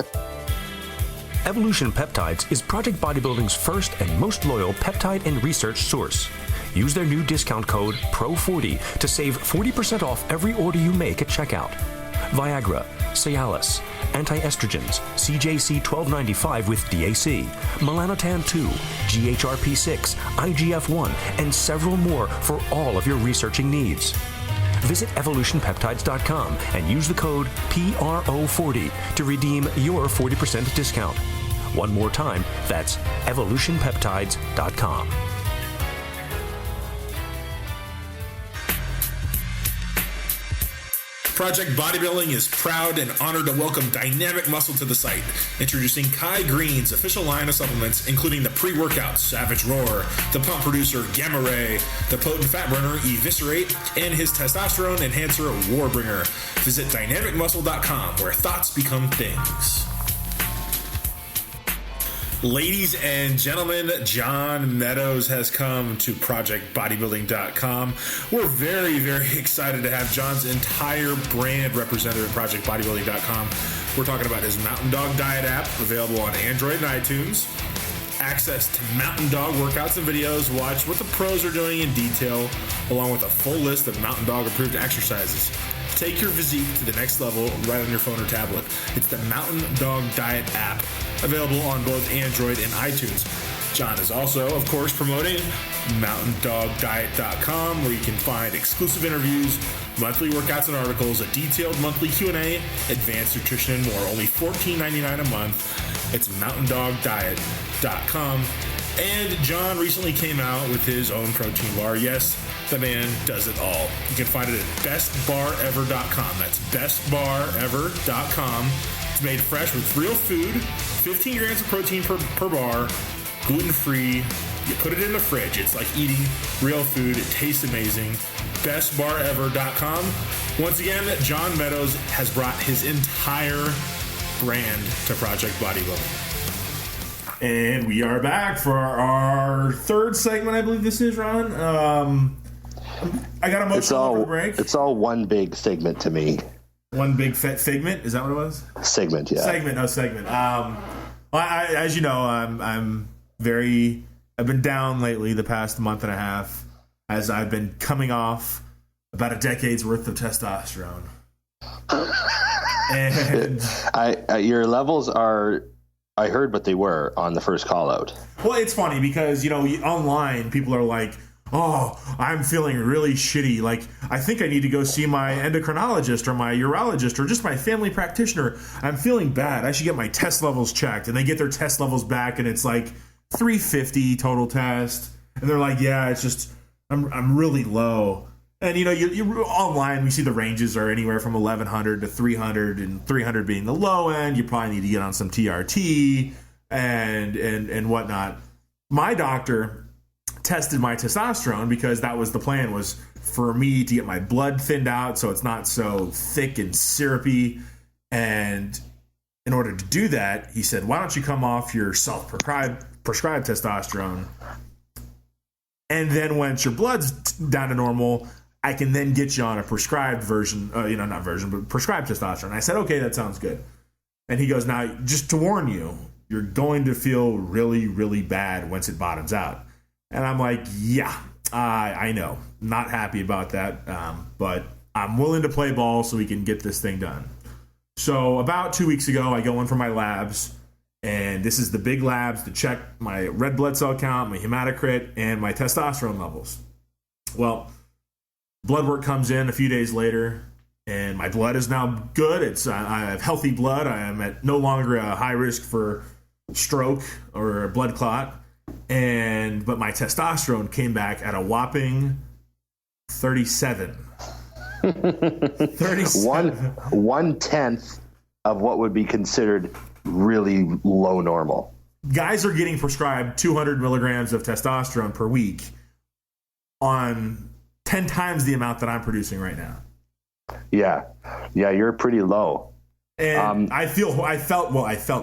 Evolution Peptides is Project Bodybuilding's first and most loyal peptide and research source. Use their new discount code PRO40 to save 40% off every order you make at checkout. Viagra, Cialis, anti-estrogens, CJC 1295 with DAC, Melanotan 2, GHRP6, IGF-1, and several more for all of your researching needs. Visit evolutionpeptides.com and use the code PRO40 to redeem your 40% discount. One more time, that's evolutionpeptides.com. Project Bodybuilding is proud and honored to welcome Dynamic Muscle to the site, introducing Kai Green's official line of supplements, including the pre-workout Savage Roar, the pump producer Gamma Ray, the potent fat burner Eviscerate, and his testosterone enhancer Warbringer. Visit dynamicmuscle.com, where thoughts become things. Ladies and gentlemen, John Meadows has come to Projectbodybuilding.com. We're very, very excited to have John's entire brand represented at Projectbodybuilding.com. We're talking about his Mountain Dog Diet app, available on Android and iTunes. Access to Mountain Dog workouts and videos. Watch what the pros are doing in detail, along with a full list of Mountain Dog approved exercises. Take your physique to the next level right on your phone or tablet. It's the Mountain Dog Diet app, available on both Android and iTunes. John is also, of course, promoting MountainDogDiet.com, where you can find exclusive interviews, monthly workouts and articles, a detailed monthly Q&A, advanced nutrition, and more. Only $14.99 a month. It's MountainDogDiet.com. And John recently came out with his own protein bar. Yes, the man does it all. You can find it at bestbarever.com. That's bestbarever.com. It's made fresh with real food, 15 grams of protein per bar, gluten-free. You put it in the fridge. It's like eating real food. It tastes amazing. bestbarever.com. Once again, John Meadows has brought his entire brand to Project Bodybuilding. And we are back for our third segment, I believe this is, Ron. I got emotional over break. It's all one big segment to me. One big figment? Is that what it was? Segment, yeah. Segment. As you know, I've been down lately the past month and a half, as I've been coming off about a decade's worth of testosterone. And your levels are, I heard what they were on the first call out. Well, it's funny because, online people are like, oh, I'm feeling really shitty. Like, I think I need to go see my endocrinologist or my urologist or just my family practitioner. I'm feeling bad. I should get my test levels checked. And they get their test levels back and it's like 350 total test. And they're like, yeah, it's just, I'm really low. And, you online, we see the ranges are anywhere from 1,100 to 300, and 300 being the low end. You probably need to get on some TRT and whatnot. My doctor tested my testosterone because that was the plan, was for me to get my blood thinned out so it's not so thick and syrupy. And in order to do that, he said, why don't you come off your prescribed testosterone? And then once your blood's down to normal, I can then get you on a prescribed version, prescribed testosterone. I said, okay, that sounds good. And he goes, now, just to warn you, you're going to feel really, really bad once it bottoms out. And I'm like, yeah, I know. Not happy about that, but I'm willing to play ball so we can get this thing done. So about 2 weeks ago, I go in for my labs, and this is the big labs to check my red blood cell count, my hematocrit, and my testosterone levels. Well, blood work comes in a few days later, and my blood is now good. I have healthy blood. I am at no longer a high risk for stroke or a blood clot. But my testosterone came back at a whopping 37. 37. 1/10 of what would be considered really low normal. Guys are getting prescribed 200 milligrams of testosterone per week on 10 times the amount that I'm producing right now. Yeah, you're pretty low. And I felt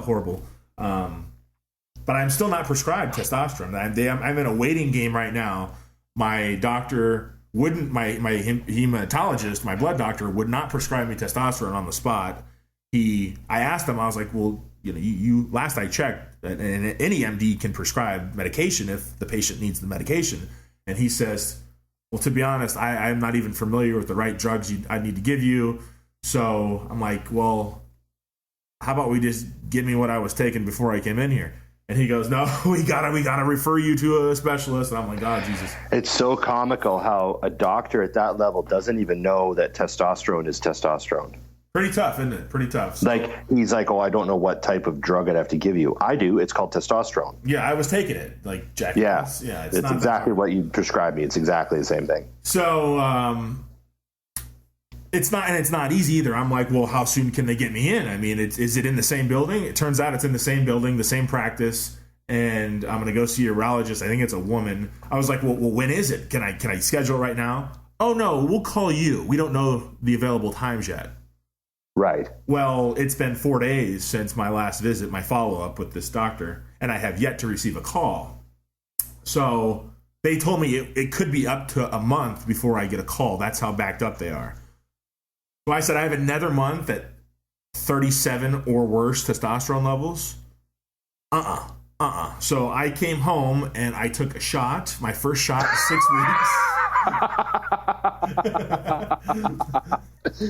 horrible. But I'm still not prescribed testosterone. I'm in a waiting game right now. My doctor wouldn't, my hematologist, my blood doctor would not prescribe me testosterone on the spot. I asked him, I was like, well, you last I checked, and any MD can prescribe medication if the patient needs the medication. And he says, well, to be honest, I'm not even familiar with the right drugs I need to give you. So I'm like, well, how about we just give me what I was taking before I came in here? And he goes, no, we gotta refer you to a specialist. And I'm like, oh, Jesus. It's so comical how a doctor at that level doesn't even know that testosterone is testosterone. Pretty tough, isn't it? Pretty tough. So, like, he's like, oh, I don't know what type of drug I'd have to give you. I do. It's called testosterone. Yeah, I was taking it. Like, Jack. Yeah, it's it's exactly what you prescribed me. It's exactly the same thing. So, it's not easy either. I'm like, well, how soon can they get me in? I mean, is it in the same building? It turns out it's in the same building, the same practice, and I'm gonna go see a urologist. I think it's a woman. I was like, well, when is it? Can I schedule it right now? Oh no, we'll call you. We don't know the available times yet. Right. Well, it's been 4 days since my last visit, my follow-up with this doctor, and I have yet to receive a call. So they told me it could be up to a month before I get a call. That's how backed up they are. So I said I have another month at 37 or worse testosterone levels. So I came home and I took a shot, my first shot in 6 weeks.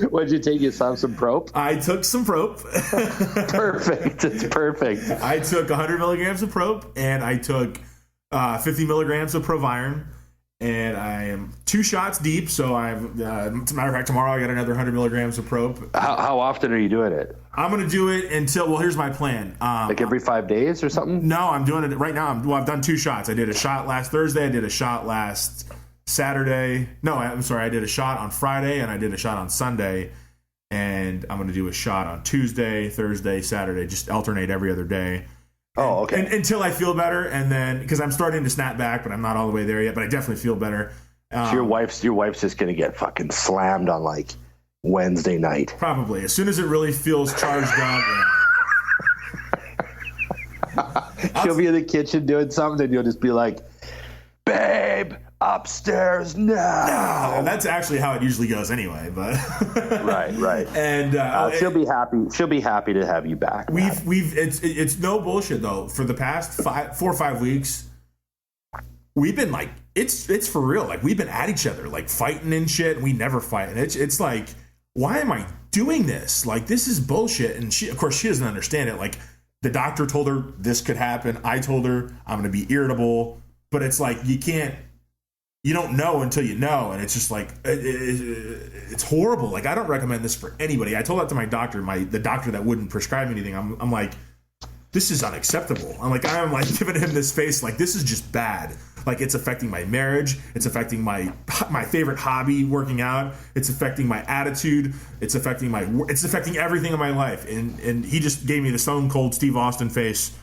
What'd you take? You some Prop? I took some Prop. Perfect. It's perfect. I took 100 milligrams of Prop, and I took 50 milligrams of Proviron. And I am 2 shots deep, so I've, as a matter of fact, tomorrow I got another 100 milligrams of Prop. How often are you doing it? I'm going to do it until, well, here's my plan. Like every 5 days or something? No, I'm doing it right now. I've done 2 shots. I did a shot last Thursday. I did a shot last Saturday. No, I'm sorry. I did a shot on Friday, and I did a shot on Sunday. And I'm going to do a shot on Tuesday, Thursday, Saturday, just alternate every other day. Oh, okay. Until I feel better, and then because I'm starting to snap back, but I'm not all the way there yet. But I definitely feel better. So your wife's just gonna get fucking slammed on like Wednesday night. Probably as soon as it really feels charged up. She'll be in the kitchen doing something, and you'll just be like, "Babe, upstairs now." No, that's actually how it usuly goes anyway. But right. And she'll be happy. She'll be happy to have you back. It's no bullshit though. For the past 4 or 5 weeks, we've been like it's for real. Like we've been at each other, like fighting and shit. And we never fight, and it's like, why am I doing this? Like this is bullshit. And she, of course, she doesn't understand it. Like the doctor told her this could happen. I told her I'm going to be irritable, but it's like you don't know until you know, and it's just like it's horrible. Like I don't recommend this for anybody. I told that to my doctor, the doctor that wouldn't prescribe me anything. I'm like, this is unacceptable. I'm like giving him this face, like this is just bad. Like it's affecting my marriage. It's affecting my favorite hobby, working out. It's affecting my attitude. It's affecting everything in my life. And he just gave me the stone cold Steve Austin face.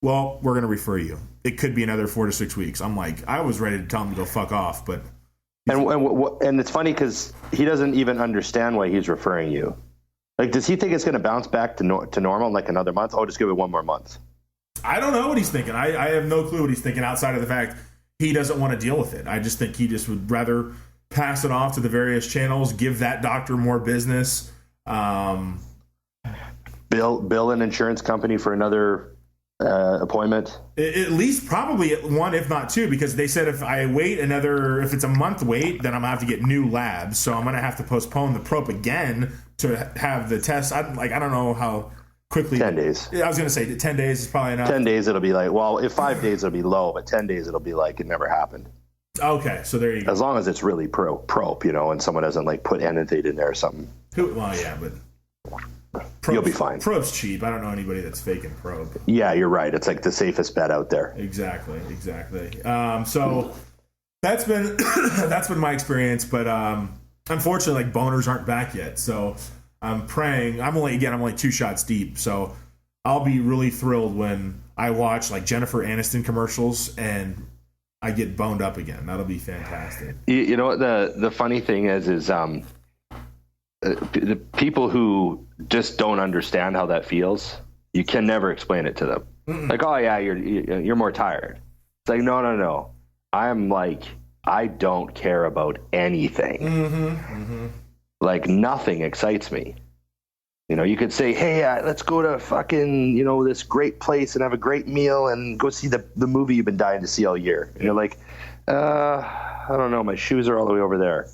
Well, we're going to refer you. It could be another 4 to 6 weeks. I'm like, I was ready to tell him to go fuck off, but. And it's funny because he doesn't even understand why he's referring you. Like, does he think it's going to bounce back to normal in like another month? Oh, just give it 1 more month. I don't know what he's thinking. I have no clue what he's thinking outside of the fact he doesn't want to deal with it. I just think he just would rather pass it off to the various channels, give that doctor more business. bill an insurance company for another appointment? At least probably one, if not two, because they said if it's a month wait, then I'm gonna have to get new labs. So I'm gonna have to postpone the probe again to have the test. I don't know how quickly. 10 days. I was gonna say 10 days is probably enough. 10 days it'll be like, well, if 5 days it'll be low, but 10 days it'll be like it never happened. Okay, so there you go. As long as it's really probe, and someone doesn't like put anything in there or something. Well, yeah, but you'll be fine. Probe's cheap. I don't know anybody that's faking probe. Yeah, you're right. It's like the safest bet out there. Exactly. So that's been my experience, but unfortunately, like boners aren't back yet. So I'm praying. I'm only 2 shots deep. So I'll be really thrilled when I watch like Jennifer Aniston commercials and I get boned up again. That'll be fantastic. You know what the funny thing is the people who just don't understand how that feels, you can never explain it to them. Mm-mm. Like, oh yeah, you're more tired. It's like, no. I'm like, I don't care about anything. Mm-hmm, mm-hmm. Like nothing excites me. You could say, hey, let's go to fucking, this great place and have a great meal and go see the movie you've been dying to see all year. And you're like, I don't know, my shoes are all the way over there.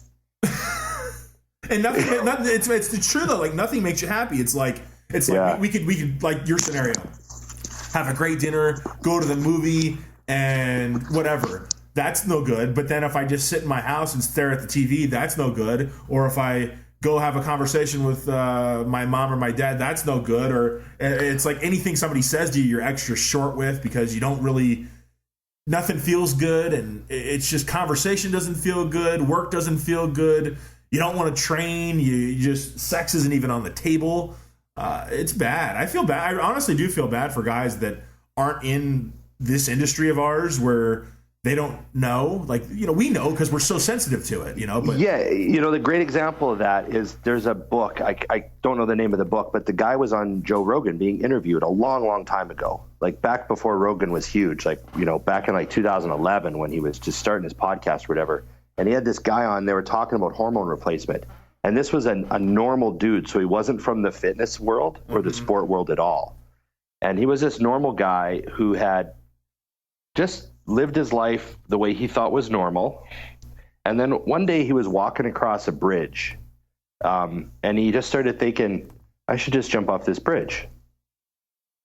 And nothing it's true though. Like nothing makes you happy. It's like we could like your scenario, have a great dinner, go to the movie and whatever. That's no good. But then if I just sit in my house and stare at the TV, that's no good. Or if I go have a conversation with my mom or my dad, that's no good. Or it's like anything somebody says to you, you're extra short with because you don't really, nothing feels good. And it's just conversation doesn't feel good. Work doesn't feel good. You don't want to train. You just, sex isn't even on the table. It's bad. I feel bad. I honestly do feel bad for guys that aren't in this industry of ours where they don't know. Like, we know because we're so sensitive to it, But yeah, the great example of that is there's a book. I don't know the name of the book, but the guy was on Joe Rogan being interviewed a long, long time ago. Like back before Rogan was huge, like, back in like 2011 when he was just starting his podcast or whatever. And he had this guy on, they were talking about hormone replacement. And this was a normal dude. So he wasn't from the fitness world or the sport world at all. And he was this normal guy who had just lived his life the way he thought was normal. And then one day he was walking across a bridge. And he just started thinking, I should just jump off this bridge.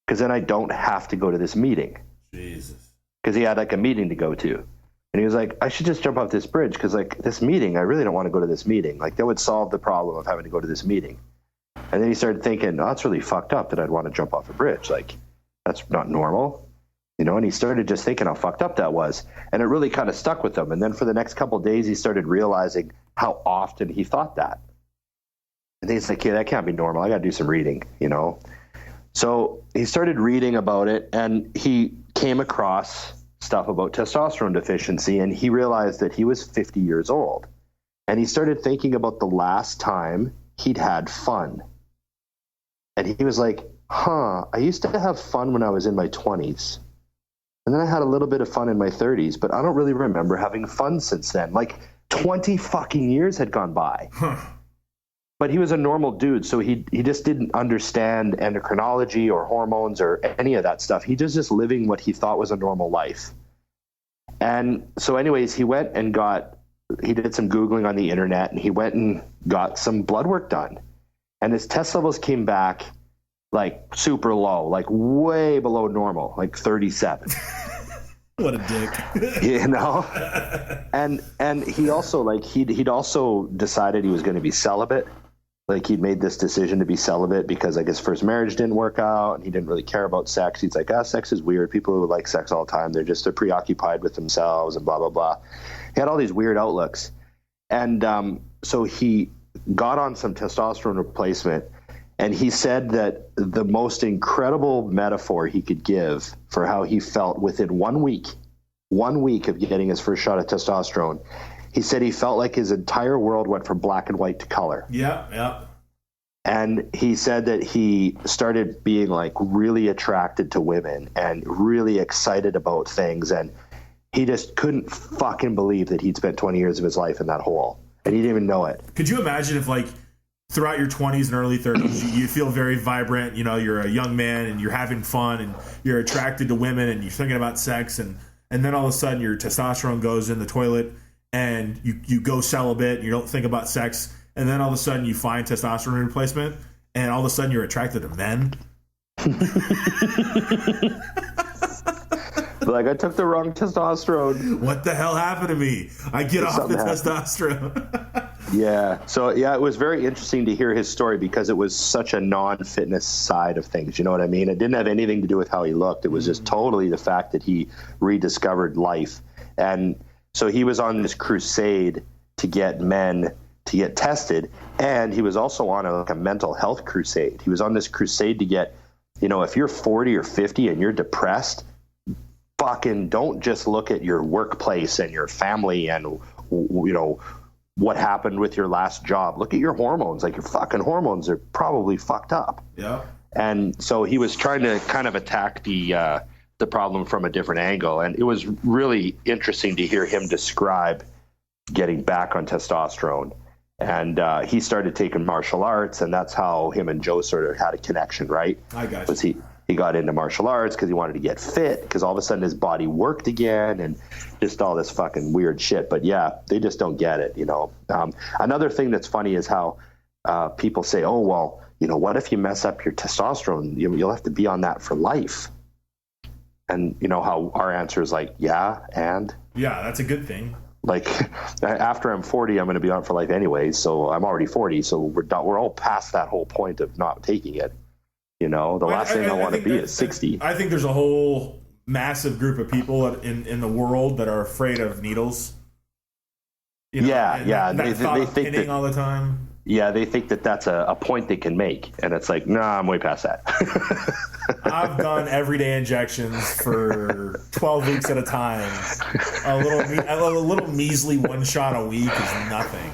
Because then I don't have to go to this meeting. Jesus. Because he had like a meeting to go to. And he was like, I should just jump off this bridge because, like, this meeting, I really don't want to go to this meeting. Like, that would solve the problem of having to go to this meeting. And then he started thinking, oh, that's really fucked up that I'd want to jump off a bridge. Like, that's not normal. And he started just thinking how fucked up that was. And it really kind of stuck with him. And then for the next couple of days, he started realizing how often he thought that. And then he's like, yeah, that can't be normal. I got to do some reading, So he started reading about it, and he came across stuff about testosterone deficiency, and he realized that he was 50 years old. And he started thinking about the last time he'd had fun. And he was like, I used to have fun when I was in my 20s. And then I had a little bit of fun in my 30s, but I don't really remember having fun since then. Like 20 fucking years had gone by. But he was a normal dude, so he just didn't understand endocrinology or hormones or any of that stuff. He was just living what he thought was a normal life. And so anyways, he went and he did some Googling on the internet, and he went and got some blood work done. And his test levels came back like super low, like way below normal, like 37. What a dick. And he also he'd also decided he was going to be celibate. Like he'd made this decision to be celibate because like his first marriage didn't work out and he didn't really care about sex. He's like, sex is weird. People who like sex all the time, they're preoccupied with themselves and blah, blah, blah. He had all these weird outlooks. And so he got on some testosterone replacement, and he said that the most incredible metaphor he could give for how he felt within 1 week of getting his first shot of testosterone, he said he felt like his entire world went from black and white to color. Yeah. And he said that he started being like really attracted to women and really excited about things. And he just couldn't fucking believe that he'd spent 20 years of his life in that hole. And he didn't even know it. Could you imagine if like throughout your 20s and early 30s, you feel very vibrant. You're a young man and you're having fun and you're attracted to women and you're thinking about sex. And then all of a sudden your testosterone goes in the toilet and you go celibate and you don't think about sex. And then all of a sudden you find testosterone replacement and all of a sudden you're attracted to men. Like, I took the wrong testosterone. What the hell happened to me? I get off the testosterone. Yeah. So, yeah, it was very interesting to hear his story because it was such a non-fitness side of things. You know what I mean? It didn't have anything to do with how he looked. It was just totally the fact that he rediscovered life. And so he was on this crusade to get men to get tested. And he was also on a mental health crusade. He was on this crusade to get, if you're 40 or 50 and you're depressed, fucking don't just look at your workplace and your family and, what happened with your last job. Look at your hormones. Like, your fucking hormones are probably fucked up. Yeah. And so he was trying to kind of attack the problem from a different angle. And it was really interesting to hear him describe getting back on testosterone. And he started taking martial arts, and that's how him and Joe sort of had a connection, right? I got you. He got into martial arts because he wanted to get fit, because all of a sudden his body worked again, and just all this fucking weird shit. But yeah, they just don't get it, Another thing that's funny is how people say, oh, well, what if you mess up your testosterone? You'll have to be on that for life. And how our answer is like, yeah, and? Yeah, that's a good thing. Like, after I'm 40, I'm going to be on for life anyway. So I'm already 40. So we're all past that whole point of not taking it. The last thing I want to be is 60. I think there's a whole massive group of people in the world that are afraid of needles. Yeah. They think that all the time. Yeah, they think that that's a point they can make, and it's like, nah, I'm way past that. I've done everyday injections for 12 weeks at a time. A little measly one shot a week is nothing.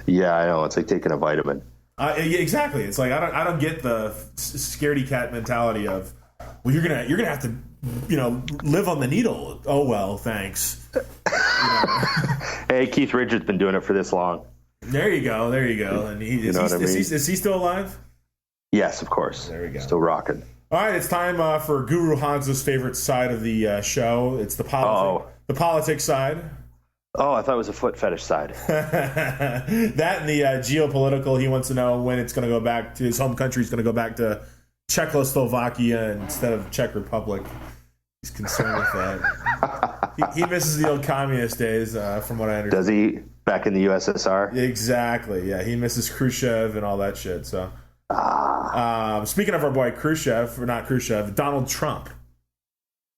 Yeah, I know. It's like taking a vitamin. Exactly. It's like I don't get the scaredy cat mentality of, well, you're gonna have to live on the needle. Oh well, thanks. Hey, Keith Richards been doing it for this long. There you go. And is he still alive? Yes, of course. There we go. Still rocking. All right, it's time for Guru Hansa's favorite side of the show. It's the politics side. Oh, I thought it was a foot fetish side. That and the geopolitical. He wants to know when it's going to go back to his home country. He's going to go back to Czechoslovakia instead of Czech Republic. He's concerned with that. He misses the old communist days, from what I understand. Does he? Back in the USSR? Exactly, yeah. He misses Khrushchev and all that shit. So, speaking of our boy Donald Trump.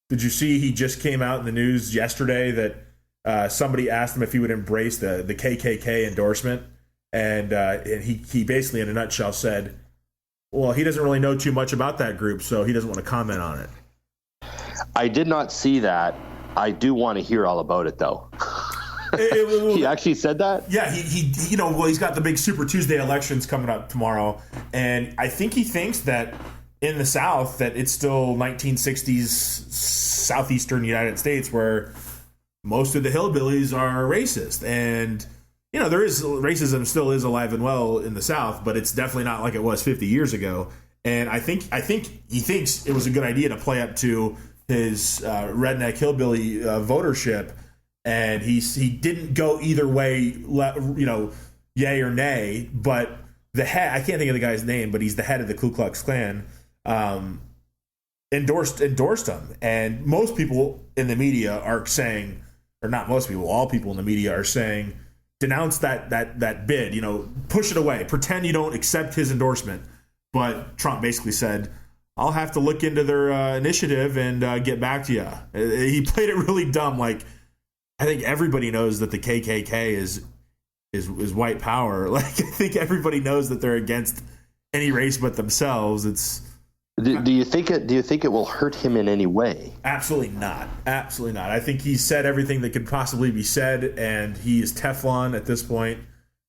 Did you see he just came out in the news yesterday that somebody asked him if he would embrace the KKK endorsement, and he basically, in a nutshell, said, well, he doesn't really know too much about that group, so he doesn't want to comment on it. I did not see that. I do want to hear all about it, though. He actually said that? Yeah, he's got the big Super Tuesday elections coming up tomorrow, and I think he thinks that in the South that it's still 1960s southeastern United States where most of the hillbillies are racist, and there is racism still is alive and well in the South, but it's definitely not like it was 50 years ago. And I think he thinks it was a good idea to play up to his redneck hillbilly votership. And he didn't go either way, yay or nay. But the head, I can't think of the guy's name, but he's the head of the Ku Klux Klan, endorsed him. And most people in the media are saying, or not most people, all people in the media are saying, denounce that bid. Push it away. Pretend you don't accept his endorsement. But Trump basically said, I'll have to look into their initiative and get back to you. He played it really dumb, like. I think everybody knows that the KKK is white power. Like, I think everybody knows that they're against any race but themselves. Do you think it will hurt him in any way? Absolutely not. Absolutely not. I think he's said everything that could possibly be said, and he is Teflon at this point.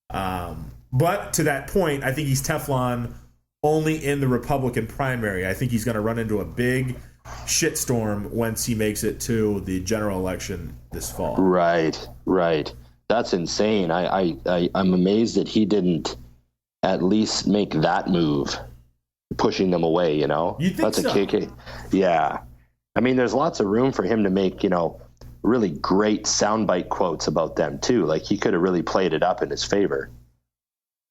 But to that point, I think he's Teflon only in the Republican primary. I think he's going to run into a big shitstorm once he makes it to the general election this fall. Right. That's insane. I'm amazed that he didn't at least make that move, pushing them away, you know? You think That's so? a KK. Yeah. I mean, there's lots of room for him to make, you know, really great soundbite quotes about them too. Like he could have really played it up in his favor.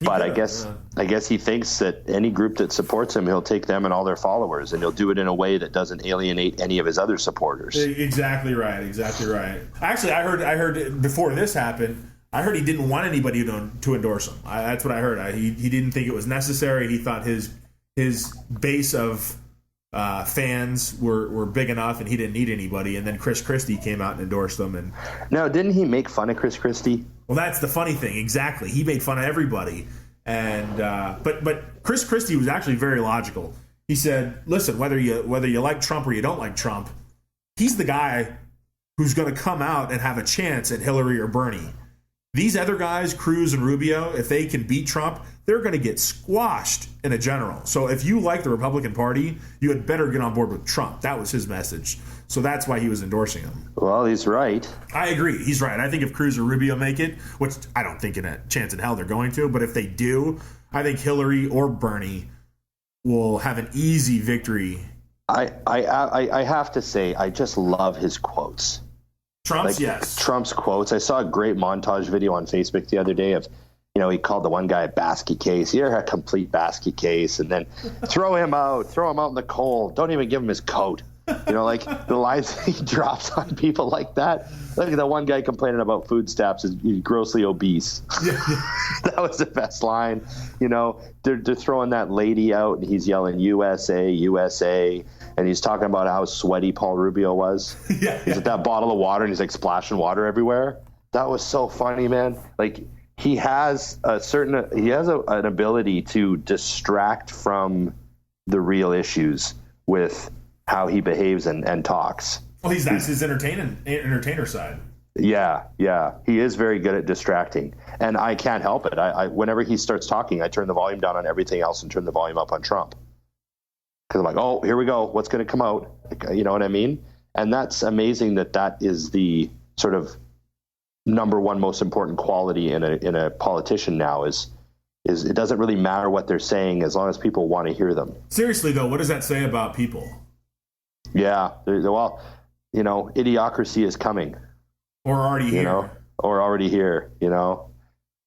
But I guess he thinks that any group that supports him, he'll take them and all their followers, and he'll do it in a way that doesn't alienate any of his other supporters. Exactly right. Actually, I heard before this happened, I heard he didn't want anybody to endorse him. That's what I heard. He didn't think it was necessary. He thought his base of fans were big enough, and he didn't need anybody. And then Chris Christie came out and endorsed them. And now, didn't he make fun of Chris Christie? Well, that's the funny thing. Exactly, he made fun of everybody. And but Chris Christie was actually very logical. He said, "Listen, whether you like Trump or you don't like Trump, he's the guy who's going to come out and have a chance at Hillary or Bernie. These other guys, Cruz and Rubio, if they can beat Trump, they're going to get squashed in a general. So if you like the Republican Party, you had better get on board with Trump." That was his message. So that's why he was endorsing him. Well, he's right. I agree. He's right. I think if Cruz or Rubio make it, which I don't think in a chance in hell they're going to, but if they do, I think Hillary or Bernie will have an easy victory. I have to say, I just love his quotes. Trump's, like, yes. Trump's quotes. I saw a great montage video on Facebook the other day of, you know, he called the one guy a basket case. You're a complete basket case. And then throw him out in the cold. Don't even give him his coat. You know, like the lines he drops on people like that. Look at the one guy complaining about food stamps is grossly obese. Yeah. That was the best line. You know, they're throwing that lady out and he's yelling USA, USA. And he's talking about how sweaty Paul Rubio was. Yeah. He's at that bottle of water and he's like splashing water everywhere. That was so funny, man. Like he has an ability to distract from the real issues with how he behaves and talks. Well, that's his entertainer side. Yeah. He is very good at distracting. And I can't help it. I whenever he starts talking, I turn the volume down on everything else and turn the volume up on Trump. Because I'm like, oh, here we go. What's going to come out? Like, you know what I mean? And that's amazing that is the sort of number one most important quality in a politician now is it doesn't really matter what they're saying as long as people want to hear them. Seriously, though, what does that say about people? Yeah. Well, you know, idiocracy is coming. Or already here. You know, or already here, you know.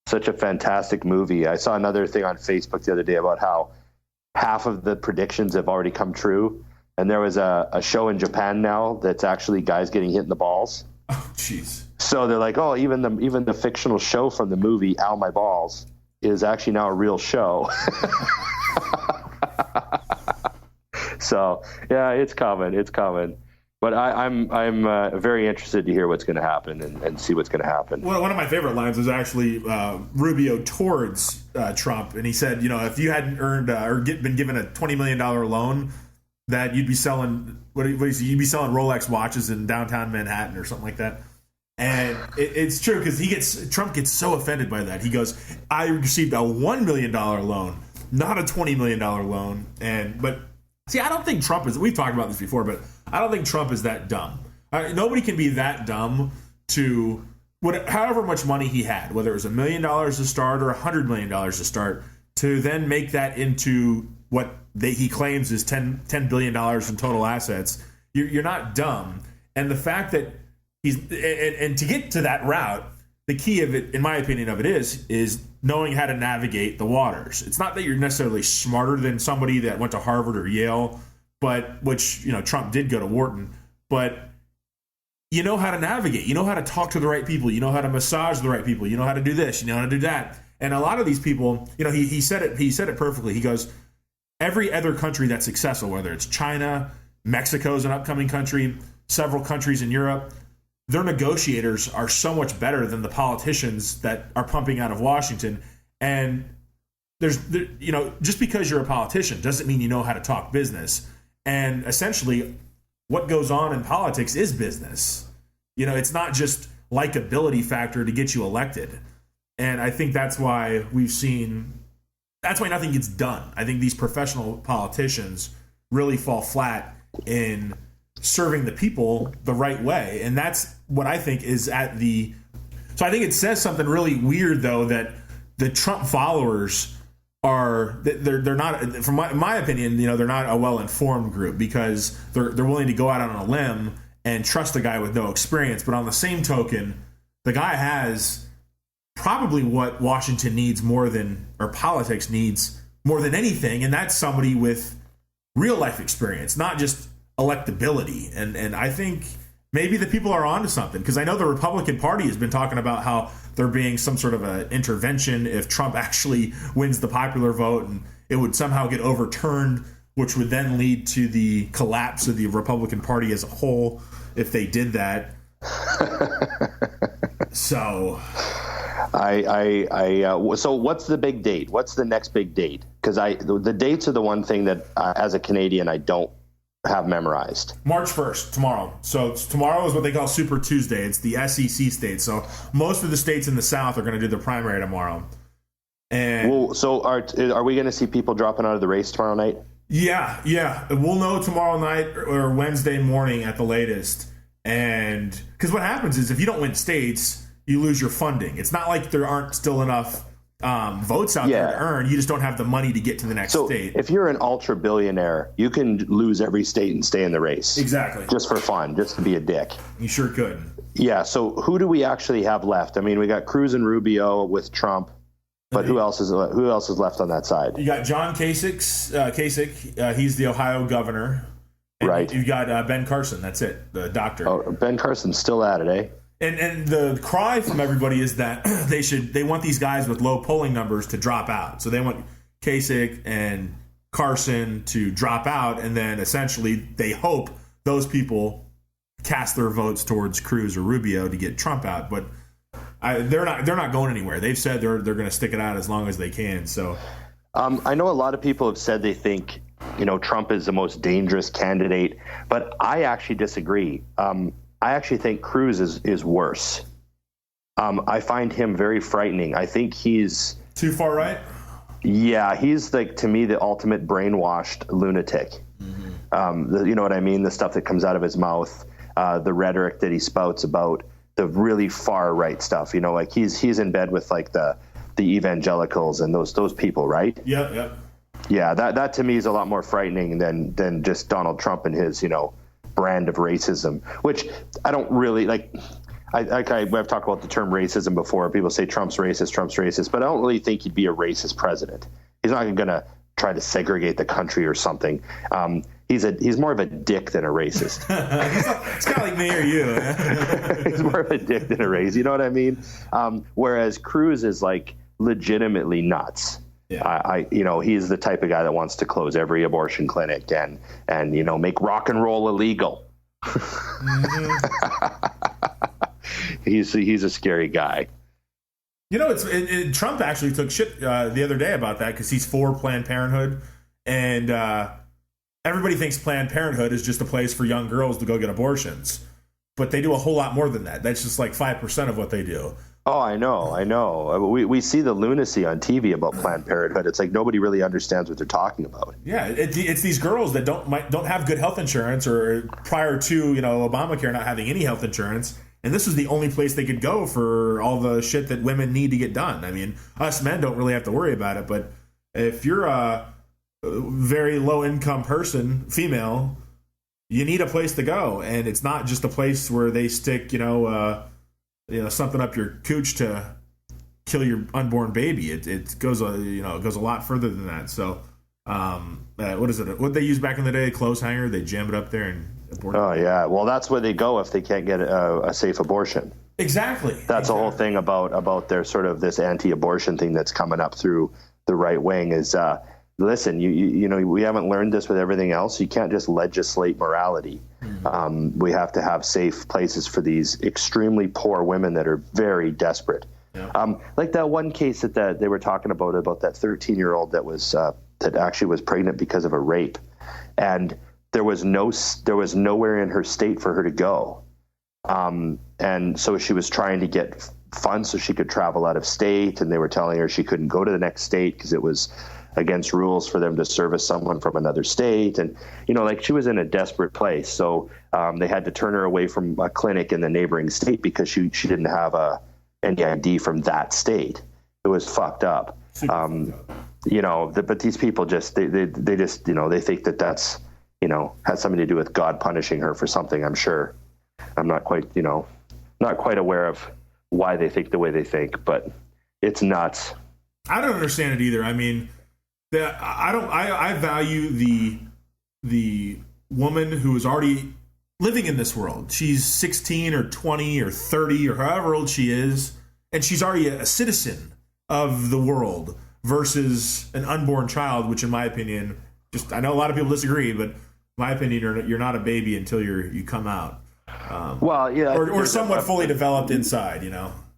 Such a fantastic movie. I saw another thing on Facebook the other day about how half of the predictions have already come true. And there was a show in Japan now that's actually guys getting hit in the balls. Oh, jeez. So they're like, oh, even the fictional show from the movie Ow My Balls is actually now a real show. So yeah, it's coming. But I'm very interested to hear what's going to happen and see what's going to happen. Well, one of my favorite lines was actually Rubio towards Trump, and he said, you know, if you hadn't earned been given a $20 million loan, that you'd be selling you'd be selling Rolex watches in downtown Manhattan or something like that. And it's true because Trump gets so offended by that. He goes, I received a $1 million loan, not a $20 million loan. But see, I don't think Trump is. We've talked about this before, but I don't think Trump is that dumb. Nobody can be that dumb to however much money he had, whether it was $1 million to start or $100 million to start, to then make that into what he claims is $10 billion in total assets. You're not dumb. And the fact that and to get to that route, the key of it, in my opinion, of it is knowing how to navigate the waters. It's not that you're necessarily smarter than somebody that went to Harvard or Yale, but which, you know, Trump did go to Wharton, but you know how to navigate. You know how to talk to the right people. You know how to massage the right people. You know how to do this. You know how to do that. And a lot of these people, you know, he said it perfectly. He goes, every other country that's successful, whether it's China, Mexico's an upcoming country, several countries in Europe, their negotiators are so much better than the politicians that are pumping out of Washington. And you know, just because you're a politician doesn't mean you know how to talk business. And essentially, what goes on in politics is business. You know, it's not just likability factor to get you elected. And I think that's why nothing gets done. I think these professional politicians really fall flat in serving the people the right way. And that's what I think is so I think it says something really weird, though, that the Trump followers they're not, from my opinion, they're not a well-informed group, because they're willing to go out on a limb and trust a guy with no experience. But on the same token, the guy has probably what Washington needs more than, or politics needs more than anything, and that's somebody with real life experience, not just electability. And I think maybe the people are onto something, because I know the Republican Party has been talking about how there being some sort of an intervention if Trump actually wins the popular vote, and it would somehow get overturned, which would then lead to the collapse of the Republican Party as a whole if they did that. So so what's the big date? What's the next big date? Because the dates are the one thing that as a Canadian I don't have memorized. March 1st, tomorrow. So tomorrow is what they call Super Tuesday. It's the SEC states. So most of the states in the South are going to do their primary tomorrow. And so are we going to see people dropping out of the race tomorrow night? Yeah. We'll know tomorrow night or Wednesday morning at the latest. And because what happens is if you don't win states, you lose your funding. It's not like there aren't still enough votes out there to earn. You just don't have the money to get to the next state. If you're an ultra billionaire, you can lose every state and stay in the race. Exactly. Just for fun, just to be a dick. You sure could. Yeah. So who do we actually have left? I mean, we got Cruz and Rubio with Trump, but who else is left on that side? You got John Kasich. He's the Ohio governor. And right. You've got Ben Carson. That's it. The doctor. Oh, Ben Carson's still at it, eh? And the cry from everybody is that they want these guys with low polling numbers to drop out. So they want Kasich and Carson to drop out, and then essentially they hope those people cast their votes towards Cruz or Rubio to get Trump out. But they're not going anywhere. They've said they're going to stick it out as long as they can. So I know a lot of people have said they think Trump is the most dangerous candidate, but I actually disagree. I actually think Cruz is worse. I find him very frightening. I think he's too far right. Yeah, he's like, to me, the ultimate brainwashed lunatic. Mm-hmm. You know what I mean? The stuff that comes out of his mouth, the rhetoric that he spouts about the really far right stuff. Like he's in bed with like the evangelicals and those people, right? Yep. Yeah, that to me is a lot more frightening than just Donald Trump and his brand of racism, which I don't really like. I've talked about the term racism before. People say Trump's racist, but I don't really think he'd be a racist president. He's not going to try to segregate the country or something. He's more of a dick than a racist. It's kind of like me or you. He's more of a dick than a racist. You know what I mean? Whereas Cruz is like legitimately nuts. Yeah. He's the type of guy that wants to close every abortion clinic and make rock and roll illegal. Mm-hmm. He's a scary guy. Trump actually took shit the other day about that because he's for Planned Parenthood, and everybody thinks Planned Parenthood is just a place for young girls to go get abortions, but they do a whole lot more than that. That's just like 5% of what they do. Oh, I know. We see the lunacy on TV about Planned Parenthood. It's like nobody really understands what they're talking about. Yeah, it's these girls that don't have good health insurance, or prior to Obamacare not having any health insurance, and this was the only place they could go for all the shit that women need to get done. I mean, us men don't really have to worry about it, but if you're a very low income person, female, you need a place to go, and it's not just a place where they stick something up your cooch to kill your unborn baby. It goes a lot further than that. So what is it? What they used back in the day? A clothes hanger. They jam it up there and abort. Oh yeah. Well, that's where they go if they can't get a safe abortion. Exactly. That's the whole thing about their sort of this anti-abortion thing that's coming up through the right wing is listen, we haven't learned this with everything else. You can't just legislate morality. Mm-hmm. We have to have safe places for these extremely poor women that are very desperate. Yeah. Like that one case that they were talking about that 13-year-old that actually was pregnant because of a rape, and there was nowhere in her state for her to go, and so she was trying to get funds so she could travel out of state, and they were telling her she couldn't go to the next state because it was against rules for them to service someone from another state. And, she was in a desperate place. So they had to turn her away from a clinic in the neighboring state because she didn't have any ID from that state. It was fucked up. but these people just, they just, they think that that's, has something to do with God punishing her for something, I'm sure. I'm not quite aware of why they think the way they think, but it's nuts. I don't understand it either. I mean, I value the woman who is already living in this world. She's 16 or 20 or 30 or however old she is, and she's already a citizen of the world versus an unborn child, which in my opinion, I know a lot of people disagree, but in my opinion, you're not a baby until you come out. Or somewhat fully developed inside,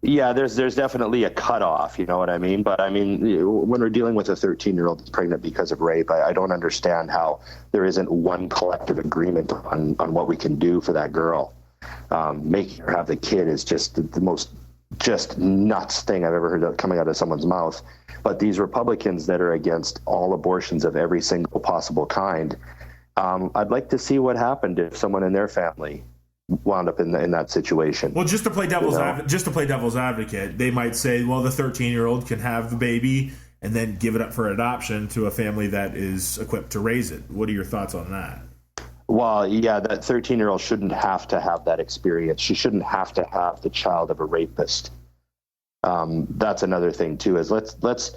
Yeah, there's definitely a cutoff, you know what I mean? But I mean, when we're dealing with a 13-year-old that's pregnant because of rape, I don't understand how there isn't one collective agreement on what we can do for that girl. Making her have the kid is just the most nuts thing I've ever heard coming out of someone's mouth. But these Republicans that are against all abortions of every single possible kind, I'd like to see what happened if someone in their family wound up in that situation. Well, just to play devil's advocate, they might say, well, the 13-year-old can have the baby and then give it up for adoption to a family that is equipped to raise it. What are your thoughts on that? Well, yeah, that 13-year-old shouldn't have to have that experience. She shouldn't have to have the child of a rapist. That's another thing too. Is let's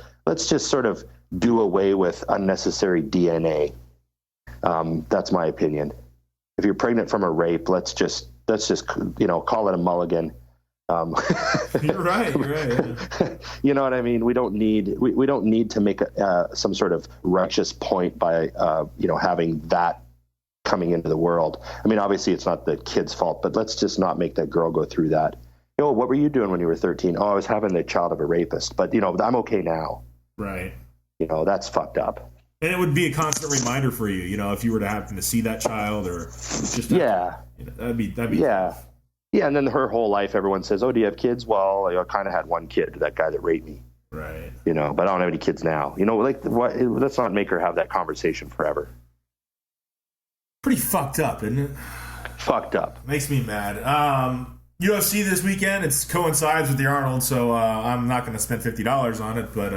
just sort of do away with unnecessary DNA. That's my opinion. If you're pregnant from a rape, let's just call it a mulligan. You're right. Yeah. You know what I mean? We don't need to make some sort of righteous point by having that coming into the world. I mean, obviously it's not the kid's fault, but let's just not make that girl go through that. What were you doing when you were 13? Oh, I was having the child of a rapist, but I'm okay now. Right. That's fucked up. And it would be a constant reminder for you, if you were to happen to see that child or just that'd be tough. Yeah, and then her whole life, everyone says, "Oh, do you have kids?" Well, I kind of had one kid, that guy that raped me. Right. But I don't have any kids now. Let's not make her have that conversation forever. Pretty fucked up, isn't it? Fucked up. Makes me mad. UFC this weekend. It coincides with the Arnold, so I'm not going to spend $50 on it, but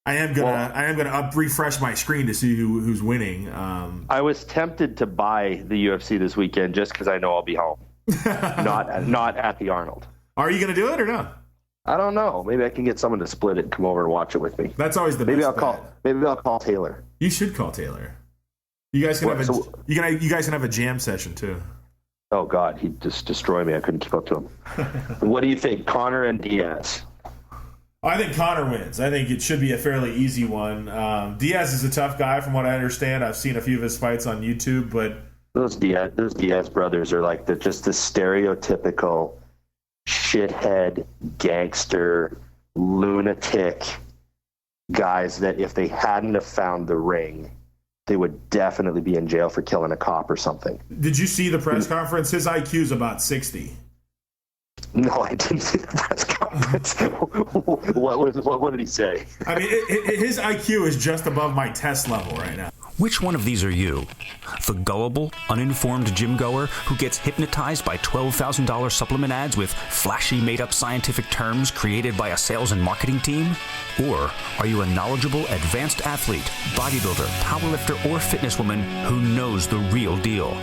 I am gonna refresh my screen to see who's winning. I was tempted to buy the UFC this weekend just because I know I'll be home, not at the Arnold. Are you gonna do it or no? I don't know. Maybe I can get someone to split it and come over and watch it with me. That's always the best. Maybe I'll call Taylor. You should call Taylor. You guys can have a jam session too. Oh God, he'd just destroy me. I couldn't keep up to him. What do you think, Conor and Diaz? I think Conor wins. I think it should be a fairly easy one. Diaz is a tough guy, from what I understand. I've seen a few of his fights on YouTube, but those Diaz brothers are just the stereotypical shithead, gangster, lunatic guys that if they hadn't have found the ring, they would definitely be in jail for killing a cop or something. Did you see the press conference? His IQ is about 60. No, I didn't see the press conference. What did he say? I mean, his IQ is just above my test level right now. Which one of these are you? The gullible, uninformed gym goer who gets hypnotized by $12,000 supplement ads with flashy made-up scientific terms created by a sales and marketing team? Or are you a knowledgeable, advanced athlete, bodybuilder, powerlifter, or fitness woman who knows the real deal?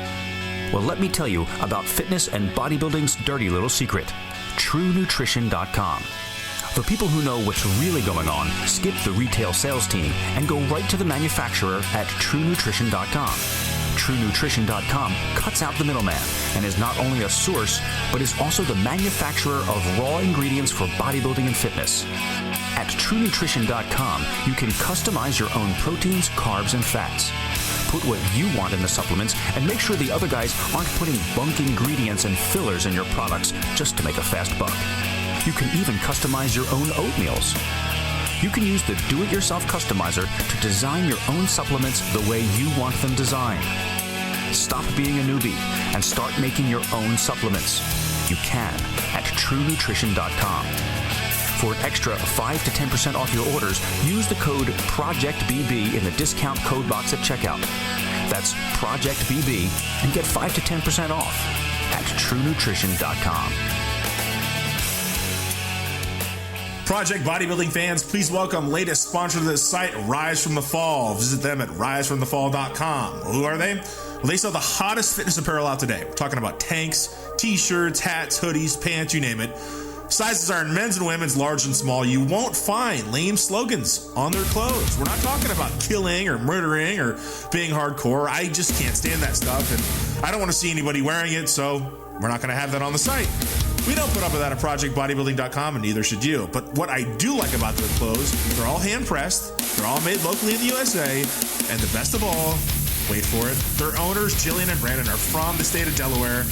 Well, let me tell you about fitness and bodybuilding's dirty little secret, TrueNutrition.com. The people who know what's really going on skip the retail sales team and go right to the manufacturer at TrueNutrition.com. TrueNutrition.com cuts out the middleman and is not only a source, but is also the manufacturer of raw ingredients for bodybuilding and fitness. At TrueNutrition.com, you can customize your own proteins, carbs, and fats. Put what you want in the supplements and make sure the other guys aren't putting bunk ingredients and fillers in your products just to make a fast buck. You can even customize your own oatmeals. You can use the do-it-yourself customizer to design your own supplements the way you want them designed. Stop being a newbie and start making your own supplements. You can at TrueNutrition.com. For an extra 5 to 10% off your orders, use the code PROJECTBB in the discount code box at checkout. That's PROJECTBB and get 5 to 10% off at TrueNutrition.com. Project Bodybuilding fans, please welcome latest sponsor to this site, Rise From The Fall. Visit them at risefromthefall.com. Who are they? Well, they sell the hottest fitness apparel out today. We're talking about tanks, t-shirts, hats, hoodies, pants, you name it. Sizes are in men's and women's, large and small. You won't find lame slogans on their clothes. We're not talking about killing or murdering or being hardcore. I just can't stand that stuff, and I don't want to see anybody wearing it, so we're not going to have that on the site. We don't put up with that at Projectbodybuilding.com, and neither should you. But what I do like about their clothes, they're all hand-pressed, they're all made locally in the USA, and the best of all, wait for it, their owners, Jillian and Brandon, are from the state of Delaware,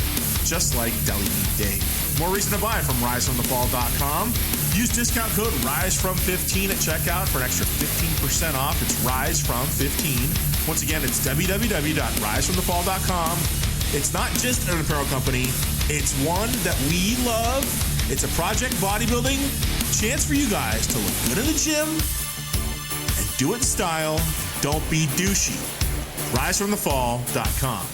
just like Deli Meat Dave. More reason to buy from risefromthefall.com. Use discount code RISEFROM15 at checkout for an extra 15% off. It's RISEFROM15. Once again, it's www.risefromthefall.com. It's not just an apparel company. It's one that we love. It's a Project Bodybuilding chance for you guys to look good in the gym and do it in style. Don't be douchey. RiseFromTheFall.com.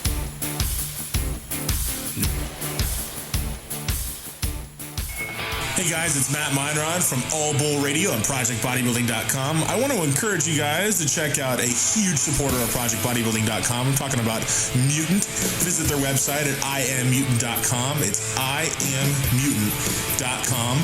Hey guys, it's Matt Meinrod from All Bull Radio and Projectbodybuilding.com. I want to encourage you guys to check out a huge supporter of Projectbodybuilding.com. I'm talking about Mutant. Visit their website at immutant.com. It's immutant.com.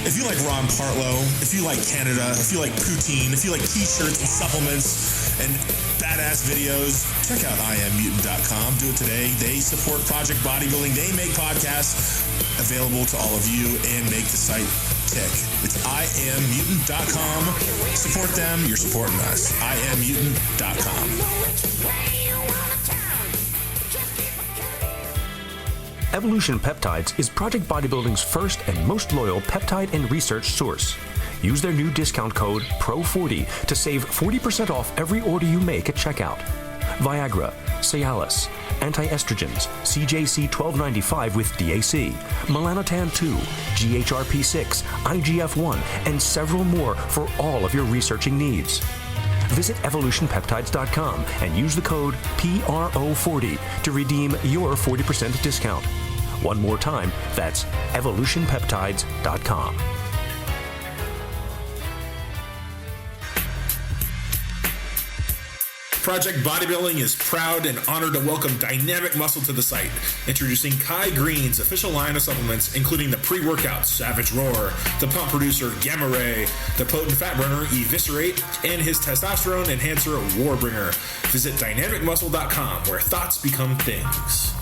If you like Ron Partlow, if you like Canada, if you like poutine, if you like t-shirts and supplements and badass videos, check out immutant.com. Do it today. They support Project Bodybuilding. They make podcasts available to all of you and make the site tick. It's immutant.com. Support them. You're supporting us. immutant.com. Evolution Peptides is Project Bodybuilding's first and most loyal peptide and research source. Use their new discount code PRO40 to save 40% off every order you make at checkout. Viagra, Cialis, anti-estrogens, CJC 1295 with DAC, Melanotan 2, GHRP6, IGF-1, and several more for all of your researching needs. Visit evolutionpeptides.com and use the code PRO40 to redeem your 40% discount. One more time, that's evolutionpeptides.com. Project Bodybuilding is proud and honored to welcome Dynamic Muscle to the site. Introducing Kai Green's official line of supplements, including the pre-workout Savage Roar, the pump producer Gamma Ray, the potent fat burner Eviscerate, and his testosterone enhancer Warbringer. Visit dynamicmuscle.com, where thoughts become things.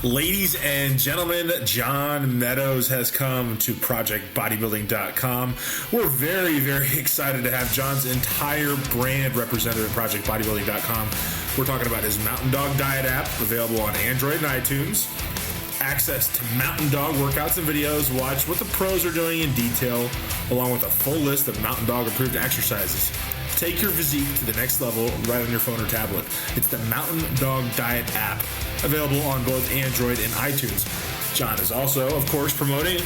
Ladies and gentlemen, John Meadows has come to ProjectBodybuilding.com. We're very, very excited to have John's entire brand represented at ProjectBodybuilding.com. We're talking about his Mountain Dog Diet app, available on Android and iTunes. Access to Mountain Dog workouts and videos. Watch what the pros are doing in detail, along with a full list of Mountain Dog approved exercises. Take your physique to the next level right on your phone or tablet. It's the Mountain Dog Diet app, available on both Android and iTunes. John is also, of course, promoting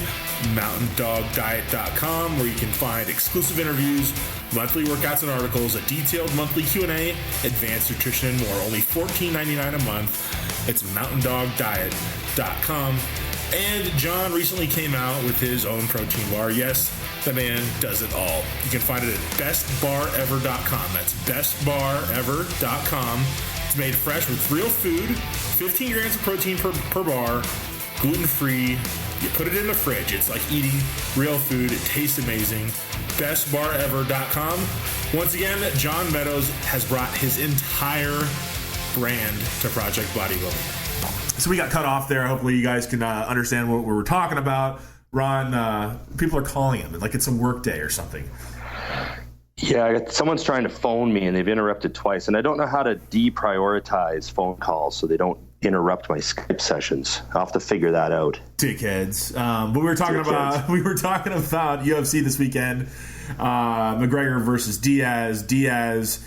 MountainDogDiet.com, where you can find exclusive interviews, monthly workouts and articles, a detailed monthly Q&A, advanced nutrition, and more. Only $14.99 a month. It's MountainDogDiet.com. And John recently came out with his own protein bar. Yes, the man does it all. You can find it at bestbarever.com. That's bestbarever.com. It's made fresh with real food, 15 grams of protein per bar, gluten-free. You put it in the fridge. It's like eating real food. It tastes amazing. Bestbarever.com. Once again, John Meadows has brought his entire brand to Project Bodybuilding. So we got cut off there. Hopefully you guys can understand what we were talking about. Ron, people are calling him like it's a work day or something. Yeah, someone's trying to phone me and they've interrupted twice, and I don't know how to deprioritize phone calls so they don't interrupt my Skype sessions. I'll have to figure that out. Dickheads. But we were talking about UFC this weekend. McGregor versus Diaz. Diaz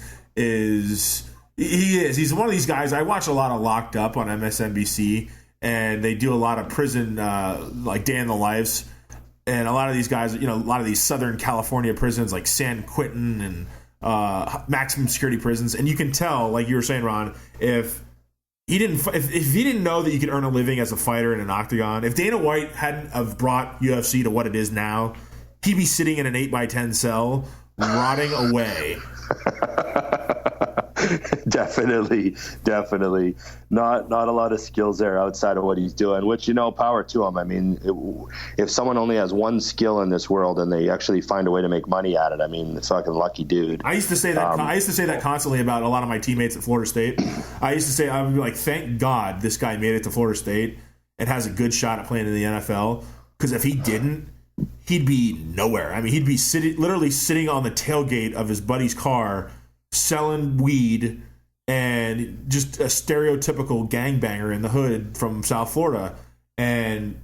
he's one of these guys. I watch a lot of Locked Up on MSNBC, and they do a lot of prison, like day in the lives. And a lot of these guys, a lot of these Southern California prisons like San Quentin and maximum security prisons. And you can tell, like you were saying, Ron, if he didn't. If he didn't know that you could earn a living as a fighter in an octagon, if Dana White hadn't have brought UFC to what it is now, he'd be sitting in an 8x10 cell, rotting away. Definitely. Not a lot of skills there outside of what he's doing, which, power to him. I mean, if someone only has one skill in this world and they actually find a way to make money at it, I mean, it's fucking lucky dude. I used to say that constantly about a lot of my teammates at Florida State. I used to say, I would be like, thank God this guy made it to Florida State and has a good shot at playing in the NFL, because if he didn't, he'd be nowhere. I mean, he'd be literally sitting on the tailgate of his buddy's car selling weed and just a stereotypical gangbanger in the hood from South Florida. And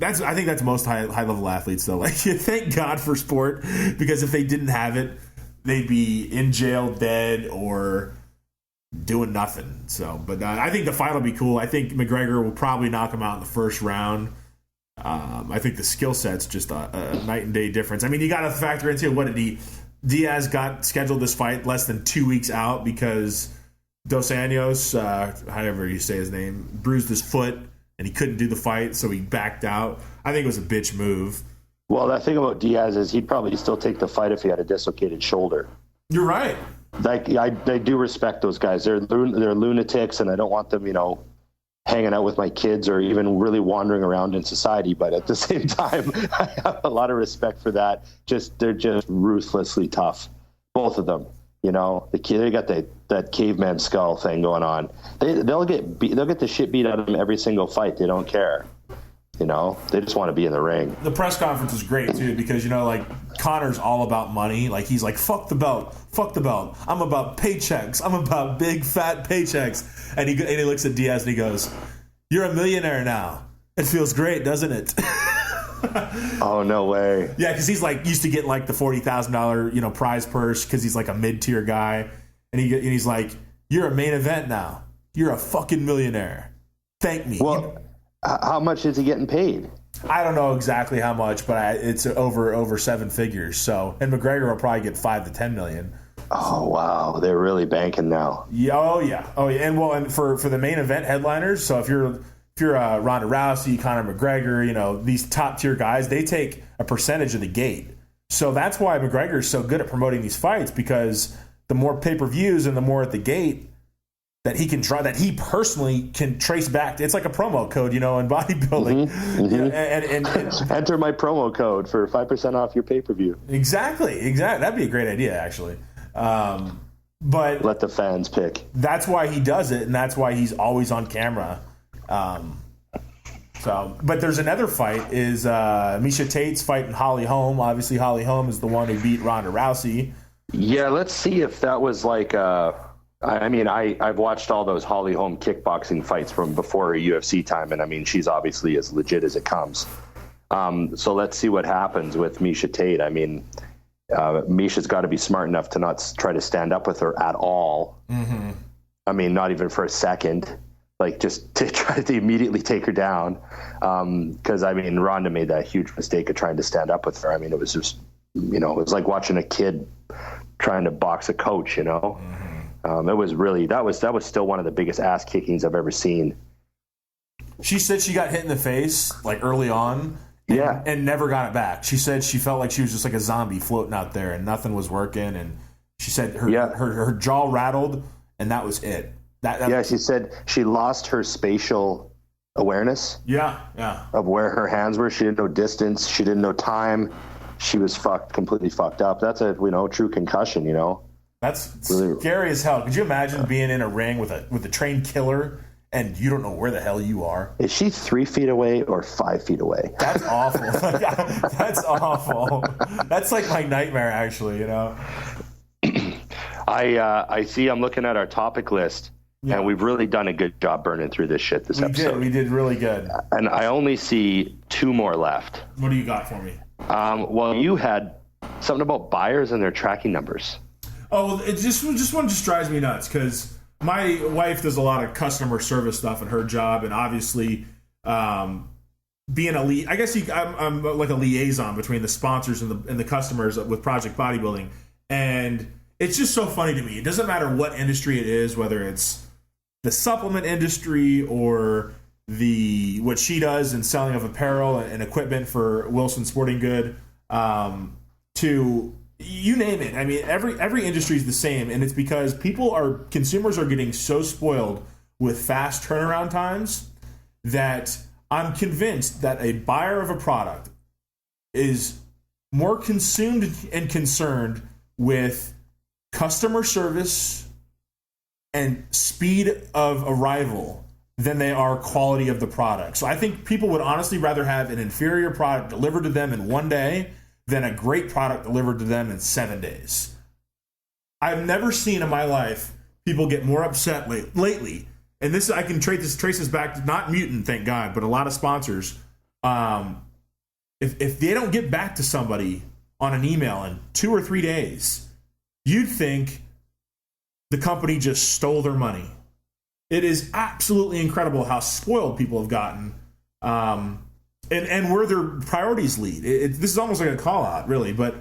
I think that's most high level athletes though. Like, thank God for sport, because if they didn't have it, they'd be in jail, dead, or doing nothing. So, but I think the fight will be cool. I think McGregor will probably knock him out in the first round. I think the skill set's just a night and day difference. I mean, you got to factor into Diaz got scheduled this fight less than 2 weeks out because Dos Anjos, however you say his name, bruised his foot and he couldn't do the fight, so he backed out. I think it was a bitch move. Well, the thing about Diaz is he'd probably still take the fight if he had a dislocated shoulder. You're right. Like, I do respect those guys. They're lunatics, and I don't want them, hanging out with my kids or even really wandering around in society. But at the same time, I have a lot of respect for that. They're just ruthlessly tough, both of them. The kid, they got that caveman skull thing going on. They'll get the shit beat out of them every single fight. They don't care. They just want to be in the ring. The press conference was great too, because Conor's all about money. Like, he's like, fuck the belt. I'm about paychecks. I'm about big fat paychecks. And he looks at Diaz and he goes, "You're a millionaire now. It feels great, doesn't it?" Oh, no way. Yeah, because he's like used to get like the $40,000 prize purse because he's like a mid-tier guy, and he's like, "You're a main event now. You're a fucking millionaire. Thank me." Well, how much is he getting paid? I don't know exactly how much, but it's over seven figures. So, and McGregor will probably get 5 to 10 million. Oh wow, they're really banking now. Yeah, oh yeah. And for the main event headliners. So if you're Ronda Rousey, Conor McGregor, these top tier guys, they take a percentage of the gate. So that's why McGregor is so good at promoting these fights, because the more pay-per-views and the more at the gate that he can try, that he personally can trace back. It's like a promo code, in bodybuilding. Mm-hmm. And enter my promo code for 5% off your pay-per-view. Exactly. That'd be a great idea, actually. But let the fans pick. That's why he does it, and that's why he's always on camera. But there's another fight, is Miesha Tate's fighting Holly Holm. Obviously, Holly Holm is the one who beat Ronda Rousey. Yeah, let's see if that was like I've watched all those Holly Holm kickboxing fights from before her UFC time, and I mean, she's obviously as legit as it comes. So let's see what happens with Miesha Tate. I mean, Misha's got to be smart enough to not try to stand up with her at all. Mm-hmm. I mean, not even for a second. Like, just to try to immediately take her down. Because, Ronda made that huge mistake of trying to stand up with her. I mean, it was just, it was like watching a kid trying to box a coach, Mm-hmm. It was really, that was still one of the biggest ass kickings I've ever seen. She said she got hit in the face, like, early on. And never got it back. She said she felt like she was just like a zombie floating out there and nothing was working. And she said her jaw rattled, and that was it. She said she lost her spatial awareness. Yeah. Of where her hands were. She didn't know distance. She didn't know time. She was completely fucked up. That's a true concussion. That's really scary as hell. Could you imagine being in a ring with a trained killer and you don't know where the hell you are? Is she 3 feet away or 5 feet away? That's awful. That's awful. That's like my nightmare, actually. I see. I'm looking at our topic list. Yeah. And we've really done a good job burning through this shit this episode. We did really good. And I only see 2 more left. What do you got for me? Well, you had something about buyers and their tracking numbers. Oh, it just drives me nuts, because my wife does a lot of customer service stuff in her job, and obviously being a lead, I guess I'm like a liaison between the sponsors and the customers with Project Bodybuilding, and it's just so funny to me. It doesn't matter what industry it is, whether it's the supplement industry or what she does in selling of apparel and equipment for Wilson Sporting Good, to you name it. I mean, every industry is the same, and it's because consumers are getting so spoiled with fast turnaround times that I'm convinced that a buyer of a product is more consumed and concerned with customer service and speed of arrival than they are quality of the product. So I think people would honestly rather have an inferior product delivered to them in 1 day than a great product delivered to them in 7 days. I've never seen in my life people get more upset lately. And this, I can trace this back to not Mutant, thank God, but a lot of sponsors. If they don't get back to somebody on an email in 2 or 3 days, you'd think the company just stole their money. It is absolutely incredible how spoiled people have gotten, and where their priorities lead. This is almost like a call out, really, but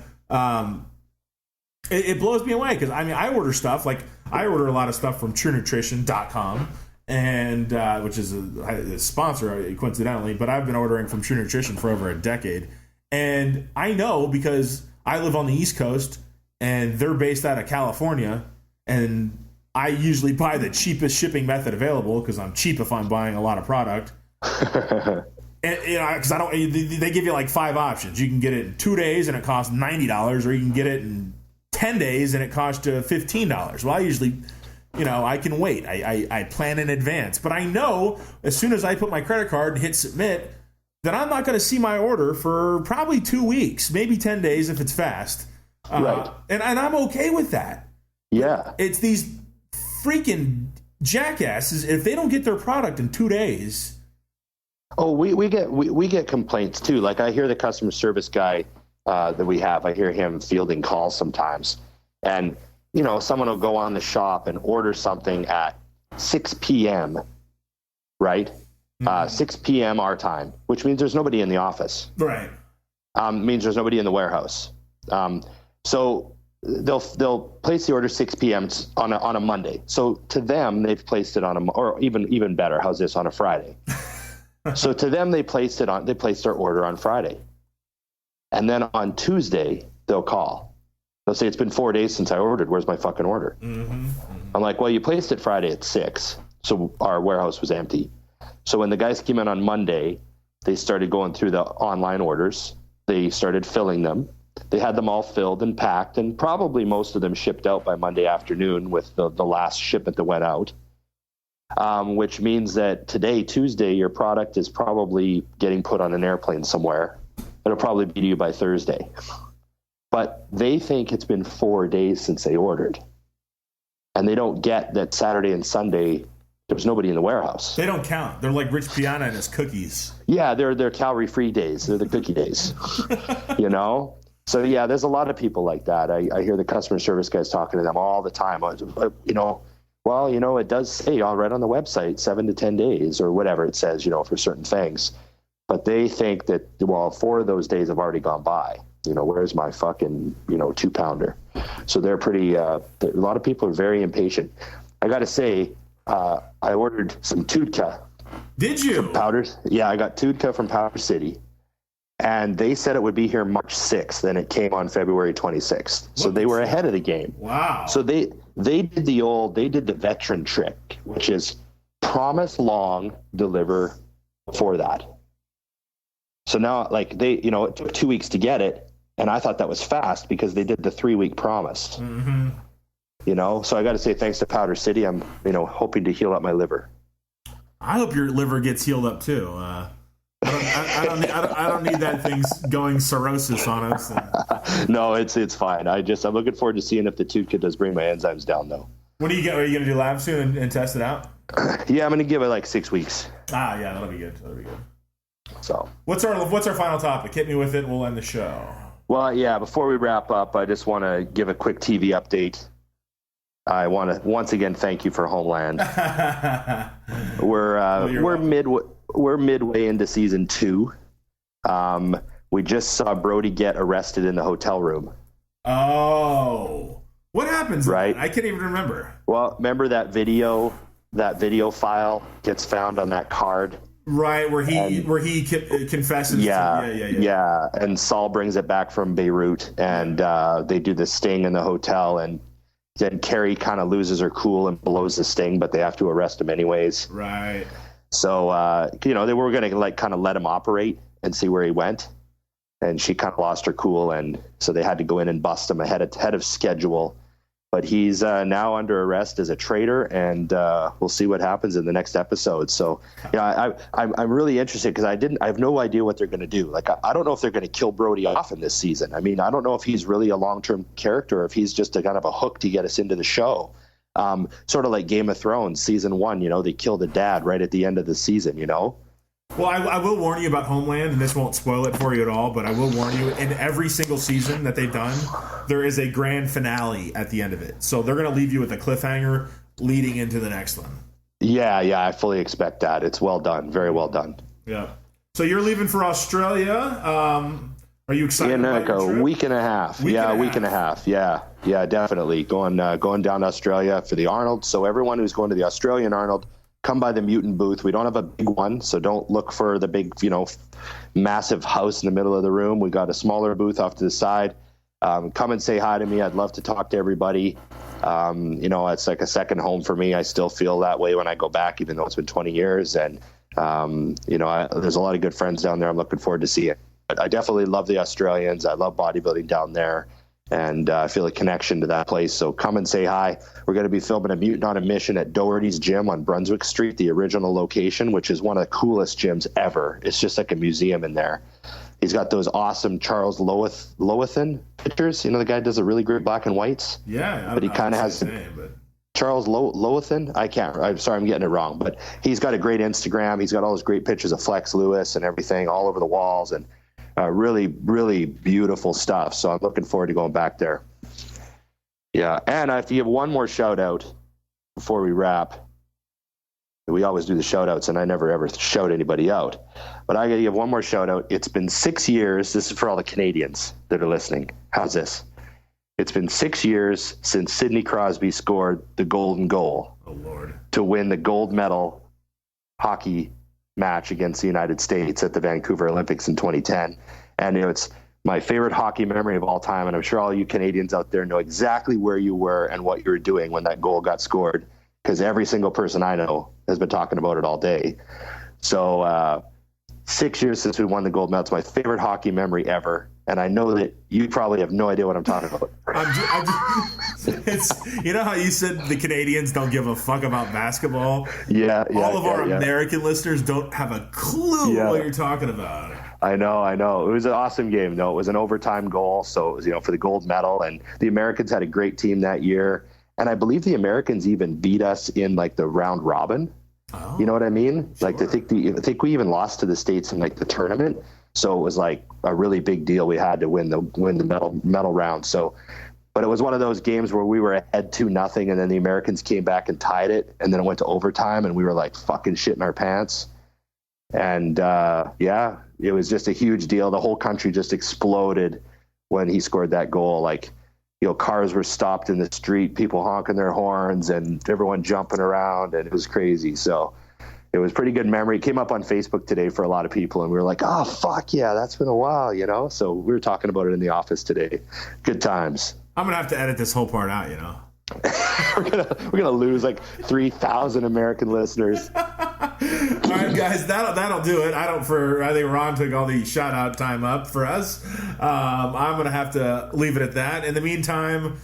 it blows me away because I order stuff. Like, I order a lot of stuff from TrueNutrition.com, and which is a sponsor, coincidentally, but I've been ordering from True Nutrition for over a decade, and I know because I live on the East Coast and they're based out of California, and I usually buy the cheapest shipping method available because I'm cheap if I'm buying a lot of product. And, because they give you like 5 options. You can get it in 2 days and it costs $90, or you can get it in 10 days and it costs you $15. Well, I usually, I can wait. I plan in advance. But I know as soon as I put my credit card and hit submit that I'm not going to see my order for probably 2 weeks, maybe 10 days if it's fast. Right. And I'm okay with that. Yeah. It's these freaking jackasses. If they don't get their product in 2 days. Oh, we get complaints too. Like, I hear the customer service guy that we have, I hear him fielding calls sometimes. And, someone will go on the shop and order something at 6 p.m., right? 6 p.m. our time, which means there's nobody in the office. Right. Means there's nobody in the warehouse. So they'll place the order 6 p.m. on a Monday. So to them, they've placed it or even better, how's this, on a Friday? So to them, they placed their order on Friday. And then on Tuesday, they'll call. They'll say, it's been 4 days since I ordered. Where's my fucking order? Mm-hmm. I'm like, well, you placed it Friday at 6. So our warehouse was empty. So when the guys came in on Monday, they started going through the online orders. They started filling them. They had them all filled and packed, and probably most of them shipped out by Monday afternoon with the last shipment that went out. Which means that today, Tuesday, your product is probably getting put on an airplane somewhere. It'll probably be to you by Thursday. But they think it's been 4 days since they ordered. And they don't get that Saturday and Sunday, there was nobody in the warehouse. They don't count. They're like Rich Piana and his cookies. Yeah, they're calorie-free days. They're the cookie days, So, yeah, there's a lot of people like that. I hear the customer service guys talking to them all the time. Well, it does say right on the website 7 to 10 days or whatever it says, for certain things. But they think that, 4 of those days have already gone by. Where's my fucking, 2-pounder? So they're pretty, a lot of people are very impatient. I got to say, I ordered some Tudka. Did you? From Powders. Yeah, I got Tudka from Powder City. And they said it would be here March 6th, and it came on February 26th. So they were ahead of the game. Wow. So they did the veteran trick, which is promise long, deliver before that. So now, it took 2 weeks to get it, and I thought that was fast because they did the 3-week promise. Mm-hmm. So I got to say thanks to Powder City, I'm, hoping to heal up my liver. I hope your liver gets healed up too. I don't need that thing going cirrhosis on us. No, it's fine. I'm looking forward to seeing if the Tudka does bring my enzymes down, though. What do you get? Are you going to do labs soon and test it out? Yeah, I'm going to give it 6 weeks. Yeah, that'll be good. So what's our final topic? Hit me with it. We'll end the show. Well, yeah. Before we wrap up, I just want to give a quick TV update. I want to once again thank you for Homeland. We're midway into season 2. We just saw Brody get arrested in the hotel room. Oh, what happens? Right, I can't even remember. Well, remember that video that video file gets found on that card. Right, where he confesses. Yeah. And Saul brings it back from Beirut, and they do the sting in the hotel, and then Carrie kind of loses her cool and blows the sting, but they have to arrest him anyways. Right. So, they were going to kind of let him operate and see where he went. And she kind of lost her cool. And so they had to go in and bust him ahead of schedule. But he's now under arrest as a traitor, and we'll see what happens in the next episode. So, I'm really interested because I have no idea what they're going to do. Like, I don't know if they're going to kill Brody off in this season. I mean, I don't know if he's really a long-term character, or if he's just a kind of a hook to get us into the show. Sort of like Game of Thrones season 1, they kill the dad right at the end of the season, Well, I will warn you about Homeland, and this won't spoil it for you at all, but I will warn you, in every single season that they've done, there is a grand finale at the end of it. So they're going to leave you with a cliffhanger leading into the next one. Yeah, I fully expect that. It's well done. Very well done. Yeah. So you're leaving for Australia. Are you excited about your trip? Week and a half. Week and a half. Yeah, definitely. Going down to Australia for the Arnold. So everyone who's going to the Australian Arnold, come by the Mutant booth. We don't have a big one, so don't look for the big, massive house in the middle of the room. We got a smaller booth off to the side. Come and say hi to me. I'd love to talk to everybody. It's like a second home for me. I still feel that way when I go back, even though it's been 20 years. And, there's a lot of good friends down there. I'm looking forward to see it. But I definitely love the Australians. I love bodybuilding down there. And I feel a connection to that place. So come and say hi. We're going to be filming a Mutant on a Mission at Doherty's Gym on Brunswick Street, the original location, which is one of the coolest gyms ever. It's just like a museum in there. He's got those awesome Charles Lowithan pictures. The guy does a really great black and whites. Yeah. But he kind of has Charles Lowithan. I'm sorry, I'm getting it wrong. But he's got a great Instagram. He's got all those great pictures of Flex Lewis and everything all over the walls. And really, really beautiful stuff. So I'm looking forward to going back there. Yeah. And if you have one more shout out before we wrap, we always do the shout outs and I never ever shout anybody out, but I got to give one more shout out. It's been 6 years. This is for all the Canadians that are listening. How's this? It's been 6 years since Sidney Crosby scored the golden goal to win the gold medal hockey match against the United States at the Vancouver Olympics in 2010. And it's my favorite hockey memory of all time. And I'm sure all you Canadians out there know exactly where you were and what you were doing when that goal got scored, because every single person I know has been talking about it all day. So 6 years since we won the gold medal. It's my favorite hockey memory ever. And I know that you probably have no idea what I'm talking about. You know how you said the Canadians don't give a fuck about basketball? Yeah. All of our American listeners don't have a clue what you're talking about. I know. It was an awesome game, though. It was an overtime goal, so it was, for the gold medal. And the Americans had a great team that year. And I believe the Americans even beat us in, the round robin. Oh, you know what I mean? Sure. I think we even lost to the States in, the tournament. So it was a really big deal. We had to win the medal round. So, but it was one of those games where we were ahead 2-0, and then the Americans came back and tied it, and then it went to overtime, and we were fucking shitting our pants. And it was just a huge deal. The whole country just exploded when he scored that goal. Cars were stopped in the street, people honking their horns, and everyone jumping around, and it was crazy. So it was pretty good memory. It came up on Facebook today for a lot of people, and we were like, oh, fuck yeah, that's been a while, So we were talking about it in the office today. Good times. I'm going to have to edit this whole part out, we're gonna lose 3,000 American listeners. All right, guys, that'll do it. I think Ron took all the shout out time up for us. I'm gonna have to leave it at that. In the meantime,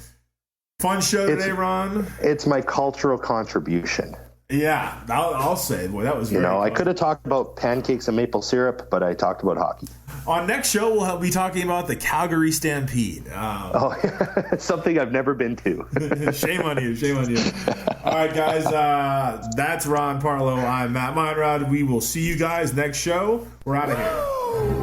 fun show today, Ron. It's my cultural contribution. Yeah, I'll say, boy, that was very cool. I could have talked about pancakes and maple syrup, but I talked about hockey. On next show, we'll be talking about the Calgary Stampede. Something I've never been to. Shame on you. All right, guys, that's Ron Parlow. I'm Matt Monrod. We will see you guys next show. We're out of here.